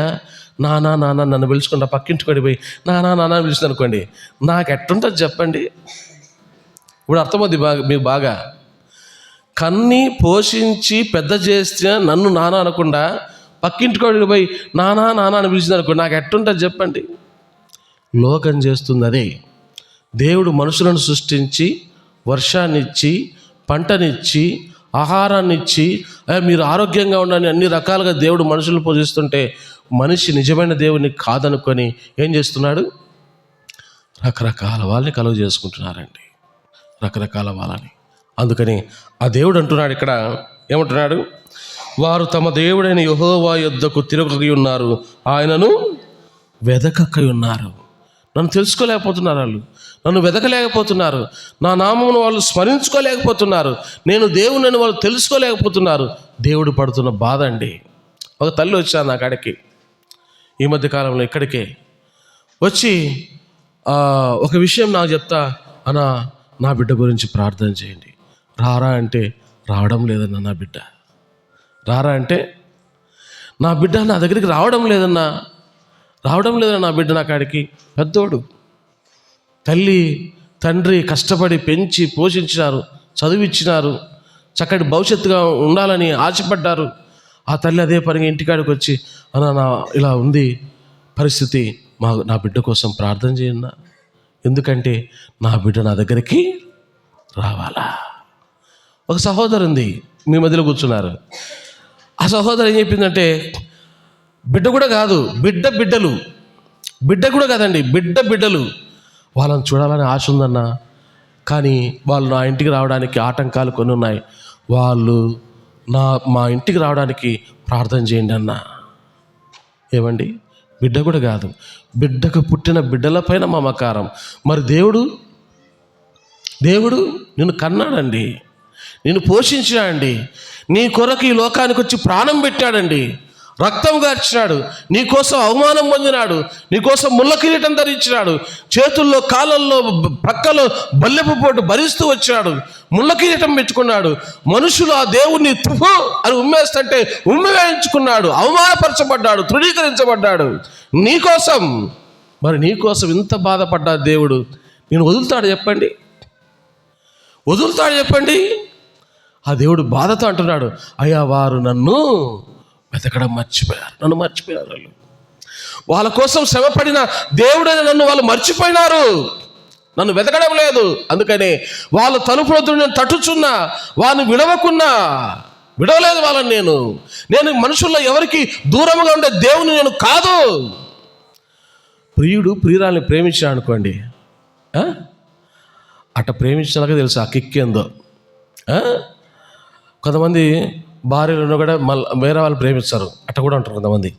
నానా నన్ను పిలుచుకుంటా పక్కింటికి పోయి నానా పిలిచింది అనుకోండి, నాకు ఎట్టుంటుంది చెప్పండి? ఇప్పుడు అర్థమవుద్ది మీకు బాగా. కన్ని పోషించి పెద్ద చేస్తే నన్ను నాన్న అనకుండా పక్కింటికోడికి పోయి నానా నాన్న అని పిలిచింది అనుకోండి, నాకు ఎట్టుంటుంది చెప్పండి. లోకం చేస్తుంది అదే. దేవుడు మనుషులను సృష్టించి వర్షాన్నిచ్చి పంటనిచ్చి ఆహారాన్ని ఇచ్చి మీరు ఆరోగ్యంగా ఉండాలని అన్ని రకాలుగా దేవుడు మనుషులను పోషిస్తుంటే మనిషి నిజమైన దేవుని కాదనుకొని ఏం చేస్తున్నాడు? రకరకాల వాళ్ళని కలుగు చేసుకుంటున్నారండి, రకరకాల వాళ్ళని. అందుకని ఆ దేవుడు అంటున్నాడు ఇక్కడ, ఏమంటున్నాడు? వారు తమ దేవుడైన యెహోవా యొద్దకు తిరగక ఉన్నారు, ఆయనను వెదకక ఉన్నారు. నన్ను తెలుసుకోలేకపోతున్నారు, వాళ్ళు నన్ను వెదకలేకపోతున్నారు, నా నామమును వాళ్ళు స్మరించుకోలేకపోతున్నారు, నేను దేవుడిని వాళ్ళు తెలుసుకోలేకపోతున్నారు. దేవుడు పడుతున్న బాధ అండి. ఒక తల్లి వచ్చాను నా కాడికి ఈ మధ్యకాలంలో, ఇక్కడికే వచ్చి ఒక విషయం నాకు చెప్తా, అన్నా నా బిడ్డ గురించి ప్రార్థన చేయండి. రారా అంటే రావడం లేదన్నా, నా బిడ్డ రారా అంటే నా బిడ్డ నా దగ్గరికి రావడం లేదన్నా నా బిడ్డ నా కాడికి. పెద్దోడు, తల్లి తండ్రి కష్టపడి పెంచి పోషించినారు, చదివిచ్చినారు, చక్కటి భవిష్యత్తుగా ఉండాలని ఆశపడ్డారు. ఆ తల్లి అదే పనిగా ఇంటికాడికి వచ్చి, అన్నా నా ఇలా ఉంది పరిస్థితి, నా బిడ్డ కోసం ప్రార్థన చేయన్నా. ఎందుకంటే నా బిడ్డ నా దగ్గరికి రావాలా. ఒక సహోదరు ఉంది, మీ మధ్యలో కూర్చున్నారు. ఆ సహోదరు ఏం చెప్పిందంటే, బిడ్డ కూడా కాదు, బిడ్డ కూడా కాదండి, బిడ్డలు వాళ్ళని చూడాలని ఆశ ఉందన్నా, కానీ వాళ్ళు నా ఇంటికి రావడానికి ఆటంకాలు కొన్ని ఉన్నాయి. వాళ్ళు మా ఇంటికి రావడానికి ప్రార్థన చేయండి అన్నా. ఏమండి, బిడ్డ కూడా కాదు, బిడ్డకు పుట్టిన బిడ్డలపైన మమకారం. మరి దేవుడు నిన్ను కన్నాడండి, నిన్ను పోషించాడండి, నీ కొరకు ఈ లోకానికి వచ్చి ప్రాణం పెట్టాడండి, రక్తం గార్చినాడు, నీకోసం అవమానం పొందినాడు, నీకోసం ముళ్ళ కిరీటం ధరించినాడు, చేతుల్లో కాళ్ళల్లో పక్కలో బల్లెపు పోటు భరిస్తూ వచ్చాడు, ముళ్ళ కిరీటం పెట్టుకున్నాడు. మనుషులు ఆ దేవుణ్ణి తుఫు అని ఉమ్మేస్తుంటే ఉమ్మివేయించుకున్నాడు, అవమానపరచబడ్డాడు, తృణీకరించబడ్డాడు నీకోసం. మరి నీకోసం ఇంత బాధపడ్డా దేవుడు నేను వదులుతాడు చెప్పండి? ఆ దేవుడు బాధతో అంటున్నాడు, అయ్యా వారు నన్ను వెతకడం మర్చిపోయారు, నన్ను మర్చిపోయారు. వాళ్ళ కోసం శ్రమపడిన దేవుడైన నన్ను వాళ్ళు మర్చిపోయినారు, నన్ను వెతకడం లేదు. అందుకనే వాళ్ళ తలుపులతో నేను తట్టుచున్నా, వాళ్ళని విడవలేదు వాళ్ళని. నేను మనుషుల్లో ఎవరికి దూరంగా ఉండే దేవుని నేను కాదు. ప్రియుడు ప్రియురాల్ని ప్రేమించాడు అనుకోండి, అట్ట ప్రేమించినాక తెలుసు ఆ కిక్కేందో. కొంతమంది భార్యలను కూడా మళ్ళీ వేరే వాళ్ళు ప్రేమిస్తారు, అట్ట కూడా ఉంటారు కొంతమంది.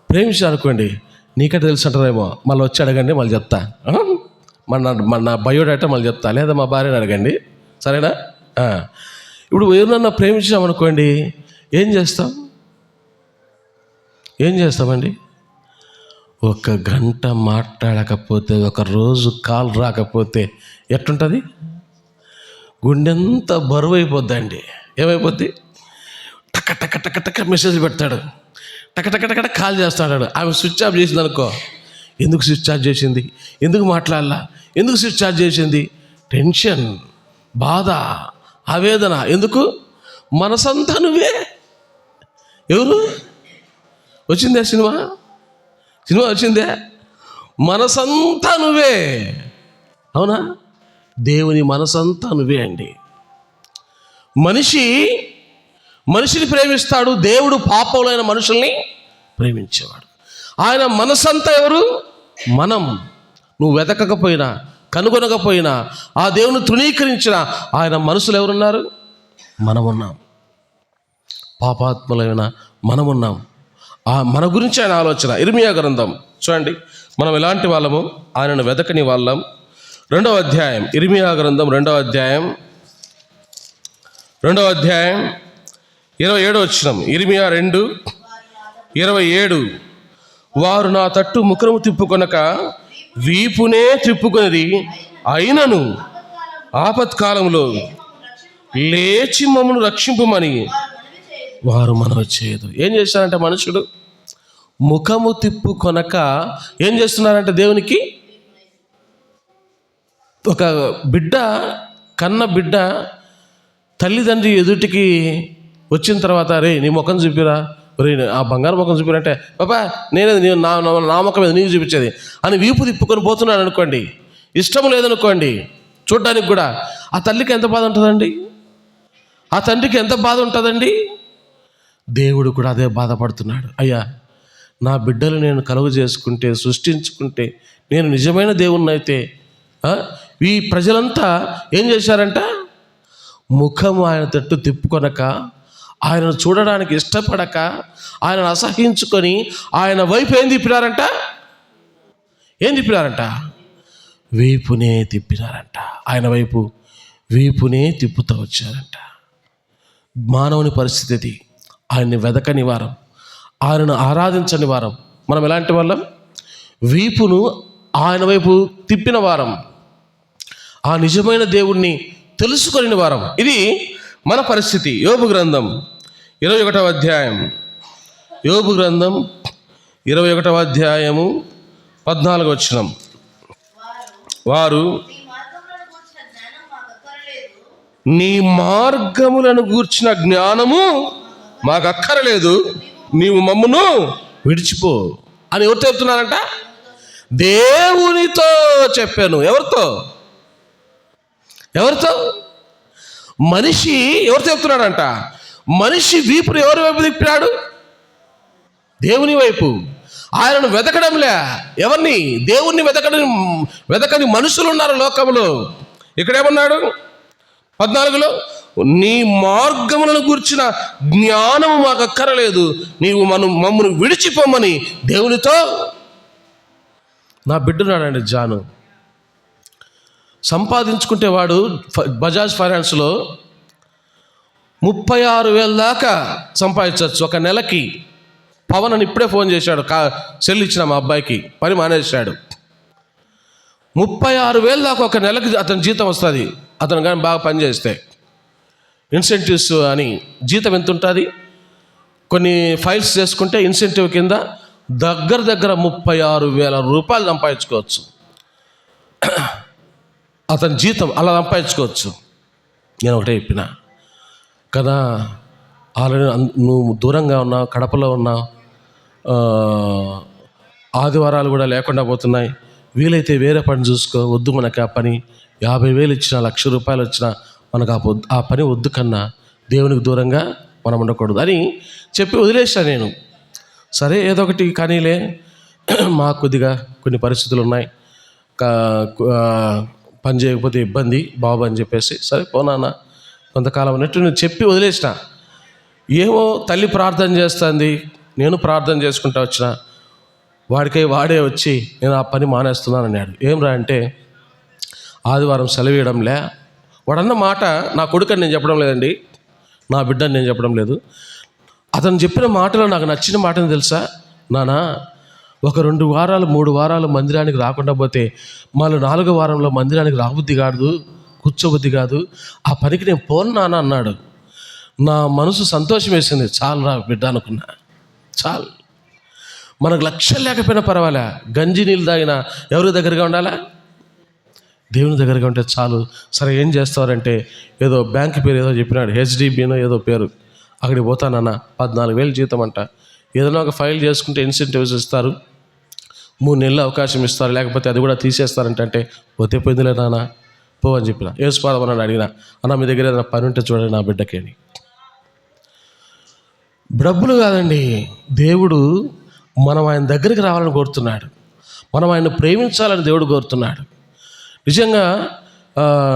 ప్రేమించారు అనుకోండి, నీకంటే తెలుసు అంటారేమో, మళ్ళీ వచ్చి అడగండి, మళ్ళీ చెప్తా, నా బయోడేటా మళ్ళీ చెప్తా, లేదా మా భార్యని అడగండి, సరేనా? ఇప్పుడు ఎవరన్నా ప్రేమించామనుకోండి, ఏం చేస్తామండి? ఒక గంట మాట్లాడకపోతే, ఒక రోజు కాల్ రాకపోతే ఎట్టుంటుంది? గుండెంతా బరువు అయిపోద్దండి. ఏమైపోద్ది? టక్క టక్క టక్క టక్క మెసేజ్ పెడతాడు, టక్క టక్క టక్క కాల్ చేస్తాడు. ఆమె స్విచ్ ఆఫ్ చేసింది అనుకో, ఎందుకు స్విచ్ ఆఫ్ చేసింది, ఎందుకు మాట్లాడాలా, ఎందుకు స్విచ్ ఆఫ్ చేసింది? టెన్షన్, బాధ, ఆవేదన. ఎందుకు? మనసంతా నువ్వే. ఎవరు వచ్చిందే సినిమా వచ్చిందే, మనసంతా నువ్వే. అవునా? దేవుని మనసంతా నువ్వే అండి. మనిషిని ప్రేమిస్తాడు, దేవుడు పాపములైన మనుషుల్ని ప్రేమించేవాడు. ఆయన మనసంతా ఎవరు? మనం. నువ్వు వెతకకపోయినా, కనుగొనకపోయినా, ఆ దేవుని తృణీకరించిన ఆయన మనసులు ఎవరున్నారు? మనమున్నాం. పాపాత్ములైన మనమున్నాం. మన గురించి ఆయన ఆలోచన. ఇర్మియా గ్రంథం చూడండి, మనం ఎలాంటి వాళ్ళము, ఆయనను వెతకని వాళ్ళం. 2వ అధ్యాయం, ఇర్మియా గ్రంథం 2వ అధ్యాయం 27వ వచనం. ఇర్మియా 2:27. వారు నా తట్టు ముఖము తిప్పుకొనక వీపునే తిప్పుకొనిది, అయినను ఆపత్కాలంలో లేచి మమ్మను రక్షింపమని వారు మనవి చేయదు. ఏం చేస్తారంటే మనుషుడు ముఖము తిప్పుకొనక ఏం చేస్తున్నారంటే దేవునికి. ఒక బిడ్డ కన్న బిడ్డ తల్లిదండ్రి ఎదుటికి వచ్చిన తర్వాత రే నీ ముఖం చూపిరా, రే ఆ బంగారు ముఖం చూపిరంటే బాబా నేను నా ముఖం మీద నీకు చూపించేది అని వీపు తిప్పుకొని పోతున్నాడు అనుకోండి, ఇష్టం లేదనుకోండి చూడ్డానికి కూడా, ఆ తల్లికి ఎంత బాధ ఉంటుందండి, ఆ తండ్రికి ఎంత బాధ ఉంటుందండి. దేవుడు కూడా అదే బాధపడుతున్నాడు. అయ్యా నా బిడ్డలు నేను కలుగు చేసుకుంటే, సృష్టించుకుంటే, నేను నిజమైన దేవుణ్ణి అయితే ఈ ప్రజలంతా ఏం చేశారంట, ముఖం ఆయన తట్టు తిప్పుకొనక, ఆయనను చూడడానికి ఇష్టపడక, ఆయనను అసహించుకొని ఆయన వైపు ఏం తిప్పినారంట, వీపునే తిప్పినారంట. ఆయన వైపు వీపునే తిప్పుతూ వచ్చారంట. మానవుని పరిస్థితి ఇది. ఆయన్ని వెదకని వారం, ఆయనను ఆరాధించని వారం. మనం ఎలాంటి వాళ్ళం? వీపును ఆయన వైపు తిప్పిన వారం, ఆ నిజమైన దేవుణ్ణి తెలుసుకొని వారం. ఇది మన పరిస్థితి. యోబు గ్రంథం 21వ అధ్యాయం, యోబు గ్రంథం 21వ అధ్యాయము 14వ వచనం. వారు నీ మార్గములను గూర్చిన జ్ఞానము మాకు అక్కరలేదు, నీవు మమ్మును విడిచిపో అని ఎవరితో చెప్తున్నారంట? దేవునితో చెప్పాను. ఎవరితో? మనిషి ఎవరితో చెప్తున్నాడంట? మనిషి వీపును ఎవరి వైపు తిప్పినాడు? దేవుని వైపు. ఆయనను వెతకడంలే. ఎవరిని? దేవుణ్ణి వెతకని మనుషులు ఉన్నారు లోకంలో. ఇక్కడేమన్నాడు 14లో, నీ మార్గములను గూర్చిన జ్ఞానము మాకు అక్కరలేదు, నీవు మమ్మను విడిచిపోమని దేవునితో. నా బిడ్డనాడండి జాను, సంపాదించుకుంటే వాడు బజాజ్ ఫైనాన్స్లో 36,000 దాకా సంపాదించవచ్చు ఒక నెలకి. పవన్ అని ఇప్పుడే ఫోన్ చేశాడు, సెల్ ఇచ్చిన మా అబ్బాయికి, పని మానేశాడు. 36,000 దాకా ఒక నెలకి అతని జీతం వస్తుంది. అతను కానీ బాగా పనిచేస్తే ఇన్సెంటివ్స్ అని జీతం ఎంత ఉంటుంది, కొన్ని ఫైల్స్ చేసుకుంటే ఇన్సెంటివ్ కింద దగ్గర 36,000 రూపాయలు సంపాదించుకోవచ్చు. అతని జీతం అలా సంపాదించుకోవచ్చు. నేను ఒకటే చెప్పిన కదా, ఆల్రెడీ నువ్వు దూరంగా ఉన్నావు, కడపలో ఉన్నావు, ఆదివారాలు కూడా లేకుండా పోతున్నాయి, వీలైతే వేరే పని చూసుకో, వద్దు మనకి ఆ పని. 50,000 ఇచ్చినా, 1,00,000 రూపాయలు వచ్చినా మనకు ఆ పని వద్దు కన్నా దేవునికి దూరంగా మనం ఉండకూడదు అని చెప్పి వదిలేసాను నేను. సరే ఏదో ఒకటి కానీలే, మాకు కొద్దిగా కొన్ని పరిస్థితులు ఉన్నాయి, పని చేయకపోతే ఇబ్బంది బాబు అని చెప్పేసి, సరే పోనాన్న కొంతకాలం అన్నట్టు నేను చెప్పి వదిలేసిన. ఏమో తల్లి ప్రార్థన చేస్తుంది, నేను ప్రార్థన చేసుకుంటా వచ్చిన. వాడే వచ్చి నేను ఆ పని మానేస్తున్నాను అన్నాడు. ఏం రా అంటే, ఆదివారం సెలవు ఇవ్వడంలే. వాడన్న మాట నా కొడుకని నేను చెప్పడం లేదండి, నా బిడ్డని నేను చెప్పడం లేదు. అతను చెప్పిన మాటలో నాకు నచ్చిన మాటని తెలుసా నానా, ఒక 2 వారాలు 3 వారాలు మందిరానికి రాకుండా పోతే మళ్ళీ 4వ వారంలో మందిరానికి రాబుద్ది కాదు, కూర్చోబుద్ది కాదు, ఆ పనికి నేను పోను నాన్న అన్నాడు. నా మనసు సంతోషం వేసింది. చాలు రా బిడ్డ అనుకున్నా, చాలు. మనకు లక్ష్యం లేకపోయినా పర్వాలే, గంజి నీళ్ళు తాగినా ఎవరి దగ్గరగా ఉండాలా? దేవుని దగ్గరగా ఉంటే చాలు. సరే ఏం చేస్తారంటే, ఏదో బ్యాంక్ పేరు ఏదో చెప్పినాడు, హెచ్డిబినో ఏదో పేరు, అక్కడికి పోతానన్న 14,000 జీతం అంట. ఏదైనా ఒక ఫైల్ చేసుకుంటే ఇన్సెంటివ్స్ ఇస్తారు, 3 నెలలు అవకాశం ఇస్తారు, లేకపోతే అది కూడా తీసేస్తారంటే పోతే పోయిందిలే నాన్న పో అని చెప్పిన. యేసుపాదమని అడిగిన, అన్న మీ దగ్గర ఏదైనా పని ఉంటే చూడండి నా బిడ్డకి అని. డబ్బులు కాదండి, దేవుడు మనం ఆయన దగ్గరికి రావాలని కోరుతున్నాడు, మనం ఆయన ప్రేమించాలని దేవుడు కోరుతున్నాడు. నిజంగా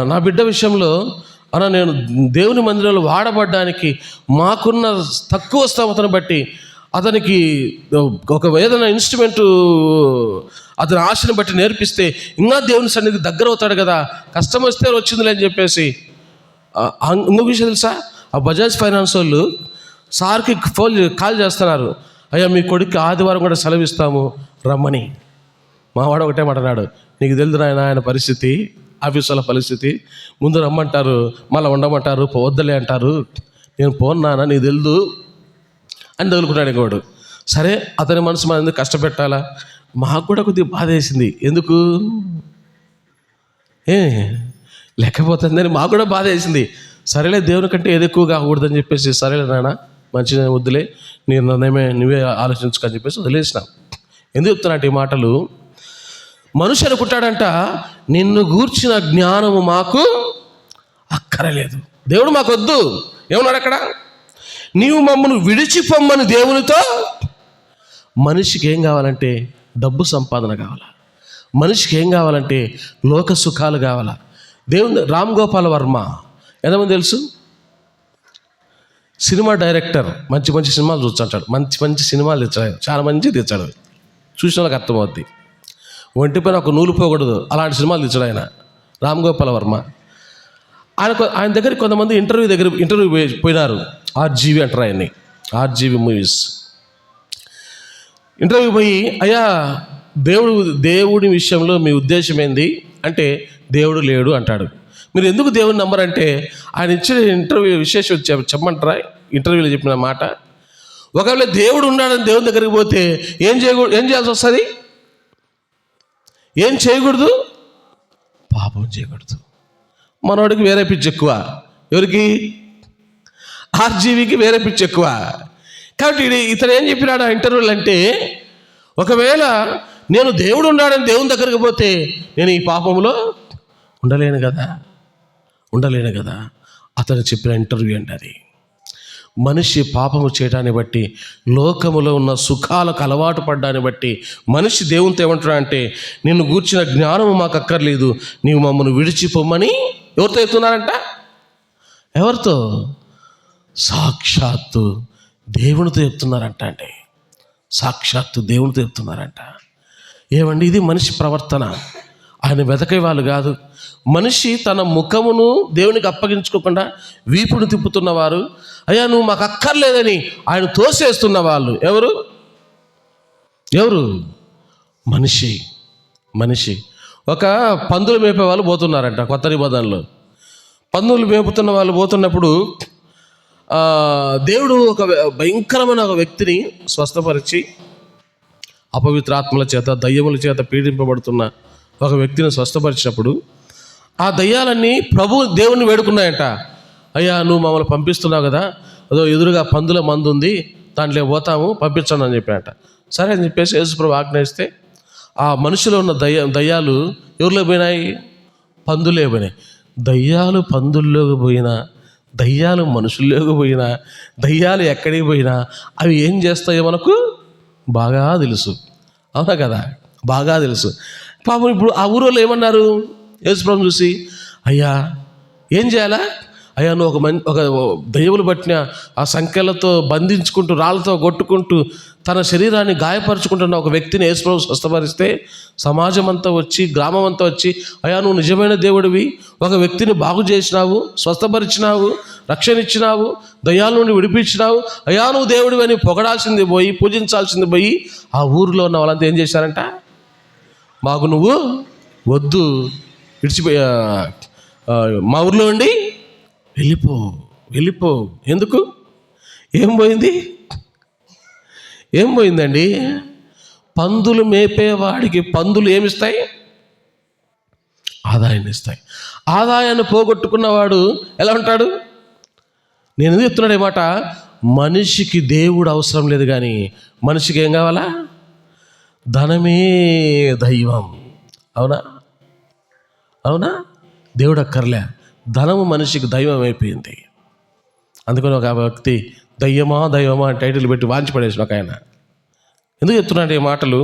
నా బిడ్డ విషయంలో నేను దేవుని మందిరంలో వాడబడ్డానికి మాకున్న తక్కువ స్తోమతను బట్టి అతనికి ఒక ఏదైనా ఇన్స్ట్రుమెంటు అతని ఆశని బట్టి నేర్పిస్తే ఇంకా దేవుని సన్నిధికి దగ్గర అవుతాడు కదా, కష్టం వస్తే వచ్చిందిలే అని చెప్పేసి. ఇంకొక విషయం తెలుసా, ఆ బజాజ్ ఫైనాన్స్ వాళ్ళు సార్కి కాల్ చేస్తున్నారు, అయ్యా మీ కొడుకు ఆదివారం కూడా సెలవిస్తాము రమ్మని. మావాడు ఒకటే మాట్లాడాడు, నీకు తెలుసు ఆయన పరిస్థితి, ఆఫీస్ వాళ్ళ పరిస్థితి, ముందు రమ్మంటారు మళ్ళీ ఉండమంటారు, వద్దలే అంటారు, నేను పోన్నానా నీకు తెలుదు అని తగులుకున్నాడు ఇంకోడు. సరే అతని మనసు మన ఎందుకు కష్టపెట్టాలా, మాకు కూడా కొద్దిగా బాధ వేసింది. ఎందుకు లేకపోతుందని మాకు కూడా బాధ వేసింది. సరేలే, దేవుని కంటే ఏది ఎక్కువ కాకూడదని చెప్పేసి, సరేలే నాన్న మంచి వద్దులే, నీ నిర్ణయమే నువ్వే ఆలోచించుకొని చెప్పేసి వదిలేసినాం. ఎందుకు చెప్తున్నట్టు ఈ మాటలు? మనిషి అనుకుంటాడంట, నిన్ను గూర్చిన జ్ఞానము మాకు అక్కరలేదు, దేవుడు మాకు వద్దు. ఏమన్నాడు అక్కడ? నీవు మమ్మల్ని విడిచిపోమ్మని దేవునితో. మనిషికి ఏం కావాలంటే డబ్బు సంపాదన కావాలా, మనిషికి ఏం కావాలంటే లోక సుఖాలు కావాలా. దేవుని రామ్ గోపాల్ వర్మ ఎంతమంది తెలుసు? Cinema director. మంచి మంచి సినిమాలు చూస్తుంటాడు, మంచి మంచి సినిమాలు తెచ్చాడు, చాలా మంచి తెచ్చాడు. చూసిన వాళ్ళకి అర్థమవుద్ది. ఒంటిపైన ఒక నూలు పోకూడదు అలాంటి సినిమాలు తెచ్చాడు ఆయన, రామ్ గోపాల్ వర్మ. ఆయన దగ్గరికి కొంతమంది ఇంటర్వ్యూ పోయినారు. ఆర్జీవి అంటారు ఆయన్ని, ఆర్జీవి మూవీస్. ఇంటర్వ్యూ పోయి, అయ్యా దేవుడి విషయంలో మీ ఉద్దేశం ఏంది అంటే, దేవుడు లేడు అంటాడు. మీరు ఎందుకు దేవుడిని నమ్మరంటే, ఆయన ఇచ్చిన ఇంటర్వ్యూ విశేషం చెప్పమంటారా? ఇంటర్వ్యూలో చెప్పిన మాట, ఒకవేళ దేవుడు ఉన్నాడని దేవుని దగ్గరికి పోతే ఏం చేయాల్సి వస్తుంది? ఏం చేయకూడదు? పాపం చేయకూడదు. మనోడికి వేరే పిచ్చి ఎక్కువ. ఎవరికి? ఆర్జీవికి వేరే పిచ్చి ఎక్కువ. కాబట్టి ఇతను ఏం చెప్పినాడు ఆ ఇంటర్వ్యూలు అంటే, ఒకవేళ నేను దేవుడు ఉన్నాడని దేవుని దగ్గరికి పోతే నేను ఈ పాపంలో ఉండలేను కదా. అతను చెప్పిన ఇంటర్వ్యూ అండి అది. మనిషి పాపము చేయడాన్ని బట్టి, లోకములో ఉన్న సుఖాలకు అలవాటు పడ్డాన్ని బట్టి మనిషి దేవునితో ఏమంటున్నా అంటే, నిన్ను గూర్చిన జ్ఞానము మాకు అక్కర్లేదు, నీవు మమ్మల్ని విడిచిపోమ్మని ఎవరితో చెప్తున్నారంట? ఎవరితో? సాక్షాత్తు దేవునితో చెప్తున్నారంట అండి. సాక్షాత్తు దేవునితో చెప్తున్నారంట. ఏమండి, ఇది మనిషి ప్రవర్తన. ఆయన వెతకే వాళ్ళు కాదు. మనిషి తన ముఖమును దేవునికి అప్పగించుకోకుండా వీపును తిప్పుతున్నవారు, అయ్యా నువ్వు మాకు అక్కర్లేదని ఆయన తోసేస్తున్న వాళ్ళు ఎవరు? మనిషి. ఒక పందులు మేపే వాళ్ళు పోతున్నారంట కొత్త నిబంధనలో. పందులు మేపుతున్న వాళ్ళు పోతున్నప్పుడు దేవుడు ఒక భయంకరమైన ఒక వ్యక్తిని స్వస్థపరిచి, అపవిత్రాత్మల చేత, దయ్యముల చేత పీడింపబడుతున్న ఒక వ్యక్తిని స్వస్థపరిచినప్పుడు ఆ దయ్యాలన్నీ దేవుణ్ణి వేడుకున్నాయంట. అయ్యా నువ్వు మమ్మల్ని పంపిస్తున్నావు కదా, అదో ఎదురుగా పందుల మందు ఉంది, దాంట్లో పోతాము, పంపించండి అని చెప్పాయంట. సరే అని చెప్పేసి యేసుప్రభు ఆజ్ఞయిస్తే ఆ మనుషులో ఉన్న దయ్యాలు ఎవరిలో పోయినాయి? పందులే పోయినాయి. దయ్యాలు పందుల్లోకి పోయినా, దయ్యాలు మనుషుల్లోకి పోయినా, దయ్యాలు ఎక్కడికి పోయినా అవి ఏం చేస్తాయో మనకు బాగా తెలుసు. అవునా కదా? బాగా తెలుసు. పాపం ఇప్పుడు ఆ ఊరోళ్ళు ఏమన్నారు? యేసుప్రభుని చూసి, అయ్యా ఏం చేయాలా? అయ్యా నువ్వు ఒక దయ్యములు పట్టిన ఆ సంఖ్యలతో బంధించుకుంటూ, రాళ్ళతో కొట్టుకుంటూ, తన శరీరాన్ని గాయపరుచుకుంటున్న ఒక వ్యక్తిని యేసుప్రభు స్వస్థపరిస్తే సమాజం అంతా వచ్చి, గ్రామం అంతా వచ్చి, అయ్యా నువ్వు నిజమైన దేవుడివి, ఒక వ్యక్తిని బాగు చేసినావు, స్వస్థపరిచినావు, రక్షణ ఇచ్చినావు, దయ్యాల నుండి విడిపించినావు, అయ్యా నువ్వు దేవుడివి అని పొగడాల్సింది పోయి, పూజించాల్సింది పోయి, ఆ ఊరిలో ఉన్న వాళ్ళంతా ఏం చేశారంట? మాకు నువ్వు వద్దు, విడిచిపోయా, మా ఊర్లో ఉండి వెళ్ళిపో. ఎందుకు? ఏం పోయిందండి? పందులు మేపేవాడికి పందులు ఏమిస్తాయి? ఆదాయాన్ని ఇస్తాయి. ఆదాయాన్ని పోగొట్టుకున్నవాడు ఎలా ఉంటాడు? నేను ఎందుకు చెప్తున్నాడు ఈ మాట? మనిషికి దేవుడు అవసరం లేదు, కానీ మనిషికి ఏం కావాలా? ధనమే దైవం. అవునా? దేవుడు అక్కర్లే, ధనము మనిషికి దైవం అయిపోయింది. అందుకని ఒక వ్యక్తి దయ్యమా అని టైటిల్ పెట్టి వాంచిపడేసిన ఒక ఆయన. ఎందుకు చెప్తున్నాడు ఈ మాటలు?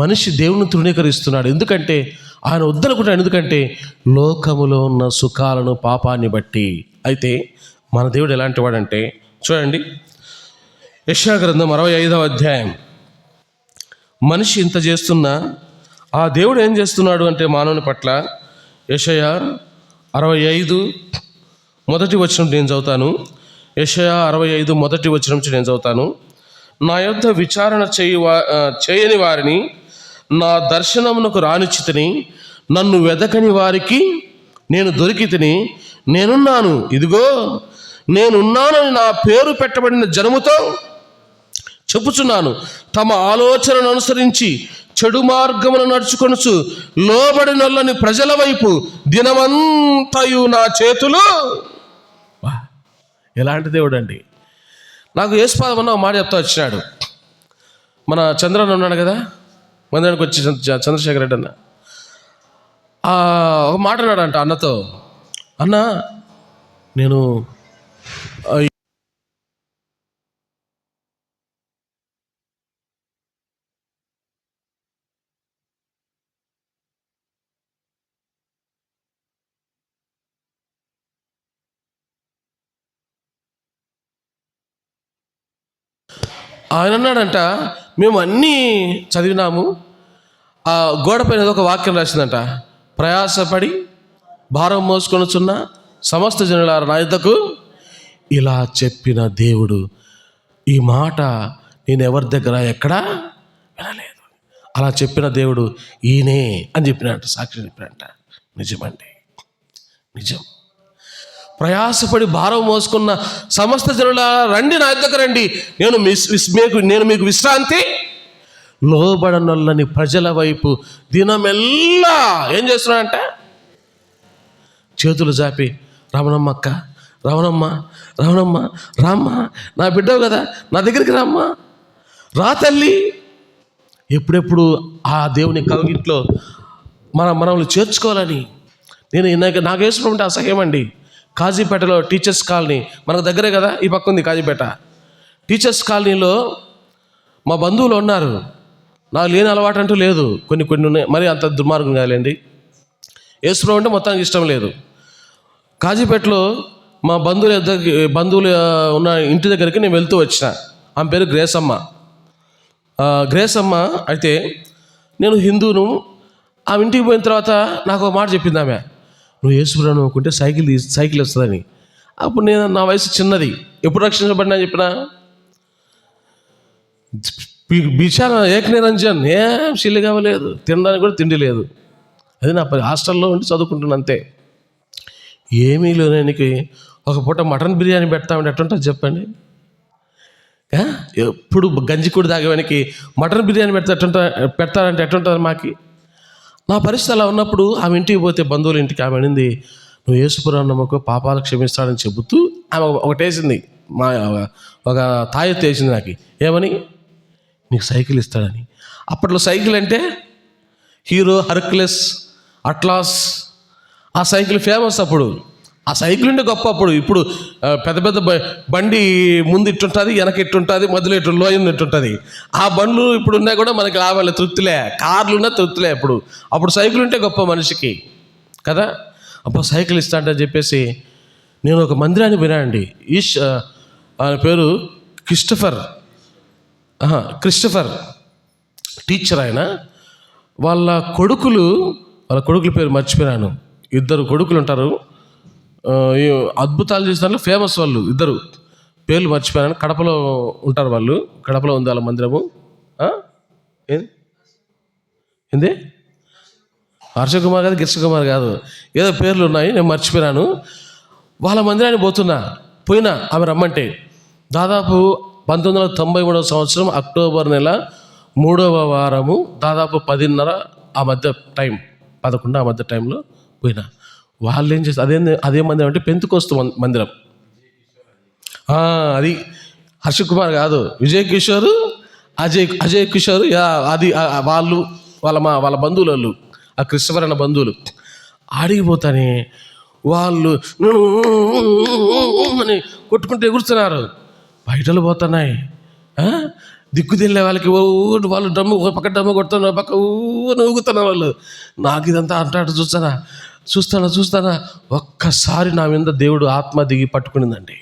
మనిషి దేవుని తృణీకరిస్తున్నాడు. ఎందుకంటే ఆయన వద్దనుకుంటాడు. ఎందుకంటే లోకములో ఉన్న సుఖాలను, పాపాన్ని బట్టి. అయితే మన దేవుడు ఎలాంటి వాడంటే, చూడండి యెషయా గ్రంథం 65వ అధ్యాయం. మనిషి ఇంత చేస్తున్నా ఆ దేవుడు ఏం చేస్తున్నాడు అంటే మానవుని పట్ల, యెషయా 65 మొదటి వచనం నేను చదువుతాను. యెషయా 65 మొదటి వచనం నుంచి నేను చదువుతాను. నా యొద్ద విచారణ చేయని వారిని నా దర్శనమునకు రానిచ్చితిని, నన్ను వెదకని వారికి నేను దొరికితిని. నేనున్నాను, ఇదిగో నేనున్నానని నా పేరు పెట్టబడిన జనముతో చెప్పుచున్నాను. తమ ఆలోచనను అనుసరించి చెడు మార్గమును నడుచుకొనుచు లోబడినొల్లని ప్రజల వైపు దినమంతయు నా చేతులు. ఎలాంటి దేవుడు అండి! నాకు యేసుపాదం అన్న మాట చెప్తా వచ్చినాడు. మన చంద్రన్న ఉన్నాడు కదా, మందిరానికి వచ్చి చంద్రశేఖర్ రెడ్డి అన్న ఒక మాట అన్నాడంట అన్నతో, అన్న నేను ఆయన అన్నాడంట, మేము అన్నీ చదివినాము, ఆ గోడ పైన ఏదో ఒక వాక్యం రాసిందంట, ప్రయాసపడి భారం మోసుకొనుచున్న సమస్త జనులారా నా యొద్దకు. ఇలా చెప్పిన దేవుడు ఈ మాట నేను ఎవరి దగ్గర ఎక్కడా వినలేదు. అలా చెప్పిన దేవుడు ఈయనే అని చెప్పినట్టు సాక్షి చెప్పినట్ట. నిజమండి, నిజం. ప్రయాసపడి భారం మోసుకున్న సమస్త జనుల రండి, నా దగ్గర రండి, నేను మీకు విశ్రాంతి. లోబడనొల్లని ప్రజల వైపు దినమెల్లా ఏం చేస్తున్నాడంటే చేతులు చాపి, రమణమ్మ అక్క, రమణమ్మ రమణమ్మ రామ్మ, నా బిడ్డవు కదా, నా దగ్గరికి రామ్మ, రా తల్లి. ఎప్పుడెప్పుడు ఆ దేవుని కవిగిట్లో మనల్ని చేర్చుకోవాలని నాకు వేసుకుంటే అసహ్యమండి. కాజీపేటలో టీచర్స్ కాలనీ మనకు దగ్గరే కదా, ఈ పక్క ఉంది కాజీపేట. టీచర్స్ కాలనీలో మా బంధువులు ఉన్నారు. నాకు లేని అలవాటు అంటూ లేదు, కొన్ని ఉన్నాయి, మరి అంత దుర్మార్గం కాలేండి. యేసుప్రభు అంటే మొత్తానికి ఇష్టం లేదు. కాజీపేటలో మా బంధువులు ఉన్న ఇంటి దగ్గరికి నేను వెళ్తూ వచ్చిన. ఆమె పేరు గ్రేసమ్మ. గ్రేసమ్మ అయితే నేను హిందూను. ఆ ఇంటికి పోయిన తర్వాత నాకు ఒక మాట చెప్పింది ఆమె, నువ్వు యేసుప్రభుని నమ్ముకుంటే సైకిల్ వస్తుందని. అప్పుడు నేను, నా వయసు చిన్నది, ఎప్పుడు రక్షించబడినా చెప్పిన బిచార ఏకనిరంజన్, ఏం సిల్లి కావలేదు, తినడానికి కూడా తిండి లేదు. అది నా హాస్టల్లో ఉండి చదువుకుంటున్నా అంతే. ఏమీ లేనికి ఒక పూట మటన్ బిర్యానీ పెడతామంటే ఎట్టుంటుంది చెప్పండి. ఎప్పుడు గంజికూడి తాగేవానికి మటన్ బిర్యానీ పెడతారంటే ఎట్టుంటుంది మాకి. నా పరిస్థితి అలా ఉన్నప్పుడు ఆమె ఇంటికి పోతే, బంధువుల ఇంటికి, ఆమె అనింది, నువ్వు యేసుప్రభుని నమ్మకు పాపాలు క్షమిస్తాడని చెబుతూ ఆమె ఒకటేసింది, ఒక తాయెత్తు వేసింది నాకు. ఏమని? నీకు సైకిల్ ఇస్తాడని. అప్పట్లో సైకిల్ అంటే హీరో, హర్క్యులస్, అట్లాస్, ఆ సైకిల్ ఫేమస్ అప్పుడు. ఆ సైకిల్ ఉంటే గొప్ప అప్పుడు. ఇప్పుడు పెద్ద పెద్ద బండి ముందు ఇట్టుంటుంది, వెనక ఇట్టుంటుంది, మధ్యలో ఇటు లోయన్ ఇట్టుంటుంది. ఆ బండ్లు ఇప్పుడు ఉన్నా కూడా మనకి రావాలి, తృప్తిలే. కార్లు ఉన్నా తృప్తిలే. అప్పుడు సైకిల్ ఉంటే గొప్ప మనిషికి కదా. అప్పుడు సైకిల్ ఇస్తాడని చెప్పేసి నేను ఒక మందిరాన్ని వినండి. ఆయన పేరు క్రిస్టఫర్ టీచర్. ఆయన వాళ్ళ కొడుకుల పేరు మర్చిపోయాను. 2 కొడుకులు ఉంటారు, అద్భుతాలు చేసిన ఫేమస్ వాళ్ళు. 2 పేర్లు మర్చిపోయాను. కడపలో ఉంటారు వాళ్ళు. కడపలో ఉంది వాళ్ళ మందిరము. ఏంది? హర్షకుమార్ కాదు, గిర్షకుమార్ కాదు, ఏదో పేర్లు ఉన్నాయి, నేను మర్చిపోయాను. వాళ్ళ మందిరాన్ని పోయినా ఆమె రమ్మంటే దాదాపు 1993 సంవత్సరం అక్టోబర్ నెల 3వ వారము, దాదాపు 10:30 ఆ మధ్య టైం, 11 ఆ మధ్య టైంలో పోయినా. వాళ్ళు ఏం చేస్తారు, అదే మందిరం అంటే పెంతుకోస్తు మందిరం. అది హర్షకుమార్ కాదు, విజయ్ కిషోర్, అజయ్ కిషోర్, అది వాళ్ళ బంధువులు, ఆ క్రిస్టఫర్ అన్న బంధువులు. ఆడిగిపోతానే వాళ్ళు అని కొట్టుకుంటూ ఎగురుతున్నారు, బయటలు పోతున్నాయి. దిక్కు తెల్లే వాళ్ళకి వాళ్ళు పక్క డమ్ము కొడుతున్నారు, పక్క ఊగుతున్నారు వాళ్ళు. నాకు ఇదంతా అంటాడు చూస్తానా ఒక్కసారి నా మీద దేవుడు ఆత్మ దిగి పట్టుకునిందండి.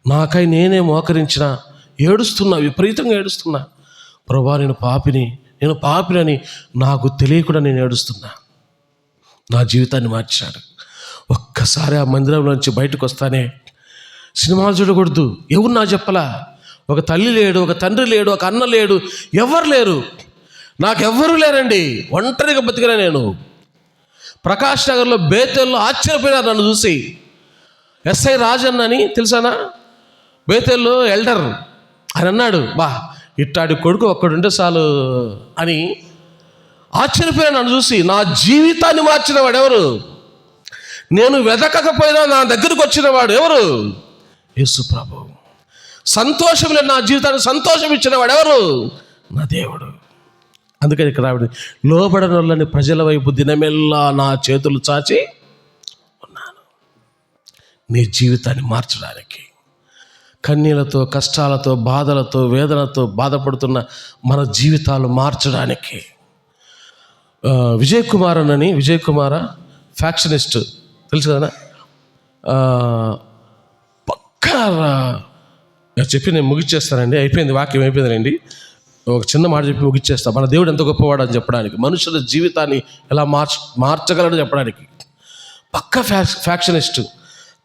నాకై నేనే మోకరించిన, ఏడుస్తున్నా, విపరీతంగా ఏడుస్తున్నా. ప్రభువా, నేను పాపినని నాకు తెలియకుండా నేను ఏడుస్తున్నా. నా జీవితాన్ని మార్చాడు. ఒక్కసారి ఆ మందిరంలో నుంచి బయటకు వస్తానే, సినిమాలు చూడకూడదు, ఎవరు నా చెప్పలా, ఒక తల్లి లేడు, ఒక తండ్రి లేడు, ఒక అన్న లేడు, ఎవరు లేరు, నాకెవ్వరూ లేరండి. ఒంటరిగా బతికినా నేను. ప్రకాష్ నగర్లో బేతేల్లో ఆశ్చర్యపోయినారు నన్ను చూసి. ఎస్ఐ రాజన్ అని తెలుసానా, బేతేల్లో ఎల్డర్. ఆయన అన్నాడు, ఇట్టాడి కొడుకు ఒక్కడుంటే చాలు అని ఆశ్చర్యపోయాను. నన్ను చూసి నా జీవితాన్ని మార్చిన వాడు ఎవరు? నేను వెదకకపోయినా నా దగ్గరకు వచ్చిన వాడు ఎవరు? యేసు ప్రభు. సంతోషం లేదు, నా జీవితానికి సంతోషం ఇచ్చిన వాడు ఎవరు? నా దేవుడు. అందుకని ఇక్కడ ఆవిడ లోబడని వాళ్ళని ప్రజల వైపు దినమెల్లా నా చేతులు చాచి ఉన్నాను. నీ జీవితాన్ని మార్చడానికి, కన్నీళ్లతో, కష్టాలతో, బాధలతో, వేదనతో బాధపడుతున్న మన జీవితాలు మార్చడానికి. విజయ్ కుమార ఫ్యాక్షనిస్ట్ తెలుసు కదా. పక్కా చెప్పి నేను ముగిచ్చేస్తానండి. అయిపోయింది, వాక్యం అయిపోయిందండి. ఒక చిన్న మాట చెప్పి ముగిచ్చేస్తా. మన దేవుడు ఎంత గొప్పవాడు అని చెప్పడానికి, మనుషుల జీవితాన్ని ఎలా మార్చగలడు చెప్పడానికి. పక్కా ఫ్యాక్షనిస్ట్.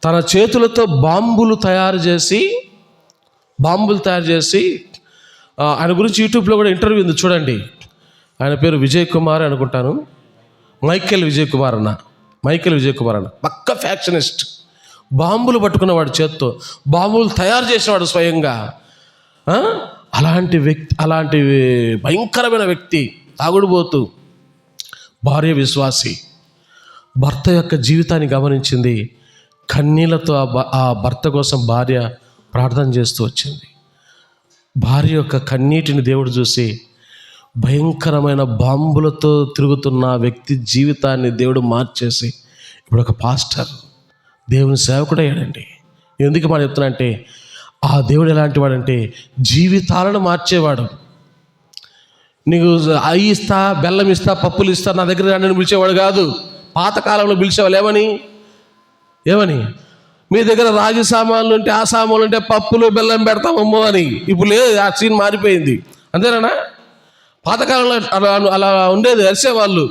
తన చేతులతో బాంబులు తయారు చేసి ఆయన గురించి యూట్యూబ్లో కూడా ఇంటర్వ్యూ ఉంది, చూడండి. ఆయన పేరు విజయ్ కుమార్ అనుకుంటాను, మైకేల్ విజయ్ కుమార్ అన్న. పక్క ఫ్యాక్షనిస్ట్. బాంబులు పట్టుకున్నవాడు, చేత్తో బాంబులు తయారు చేసినవాడు స్వయంగా. అలాంటి భయంకరమైన వ్యక్తి, తాగుడుబోతు, భార్య విశ్వాసి. భర్త యొక్క జీవితాన్ని గమనించింది. కన్నీళ్లతో ఆ భర్త కోసం భార్య ప్రార్థన చేస్తూ వచ్చింది. భార్య యొక్క కన్నీటిని దేవుడు చూసి భయంకరమైన బాంబులతో తిరుగుతున్న వ్యక్తి జీవితాన్ని దేవుడు మార్చేసి ఇప్పుడు ఒక పాస్టర్, దేవుని సేవకుడయ్యాడండి. ఎందుకు మాట చెప్తున్నా అంటే, ఆ దేవుడు ఎలాంటి వాడంటే జీవితాలను మార్చేవాడు. నీకు అవి ఇస్తా, బెల్లం ఇస్తా, పప్పులు ఇస్తా, నా దగ్గర నేను పిలిచేవాడు కాదు. పాతకాలంలో పిలిచేవాళ్ళు ఏమని మీ దగ్గర రాగి సామాన్లు ఉంటే, ఆ సామాన్లు ఉంటే పప్పులు బెల్లం పెడతామమ్మో అని. ఇప్పుడు లేదు, ఆ సీన్ మారిపోయింది. అంతేనా? పాతకాలంలో అలా ఉండేది. అరిసేవాళ్ళు,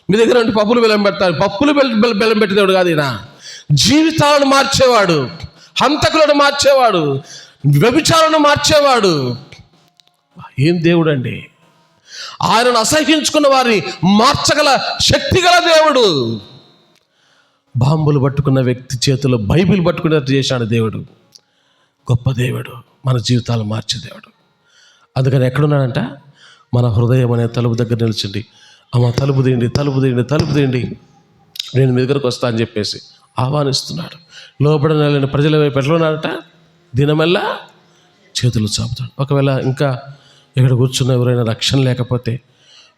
మీ దగ్గర ఉంటే పప్పులు బెల్లం పెడతారు. పప్పులు బెల్లం పెట్టేవాడు కాదు ఈయన. జీవితాలను మార్చేవాడు, హంతకులను మార్చేవాడు, వ్యభిచారాలను మార్చేవాడు. ఏం దేవుడు అండి! ఆయనను అసహించుకున్న వారిని మార్చగల శక్తి గల దేవుడు. బాంబులు పట్టుకున్న వ్యక్తి చేతుల్లో బైబిల్ పట్టుకున్నట్టు చేశాడు దేవుడు. గొప్ప దేవుడు, మన జీవితాలు మార్చే దేవుడు. అందుకని ఎక్కడున్నాడంట? మన హృదయం అనే తలుపు దగ్గర నిలిచిండి, అమ్మ తలుపు తీయండి, నేను మీ దగ్గరకు వస్తా అని చెప్పేసి ఆహ్వానిస్తున్నాడు. లోపల ప్రజల వైపు ఎట్లా ఉన్నాడట? దినమెల్లా చేతులు చాపుతాడు. ఒకవేళ ఇంకా ఇక్కడ కూర్చున్న ఎవరైనా రక్షణ లేకపోతే,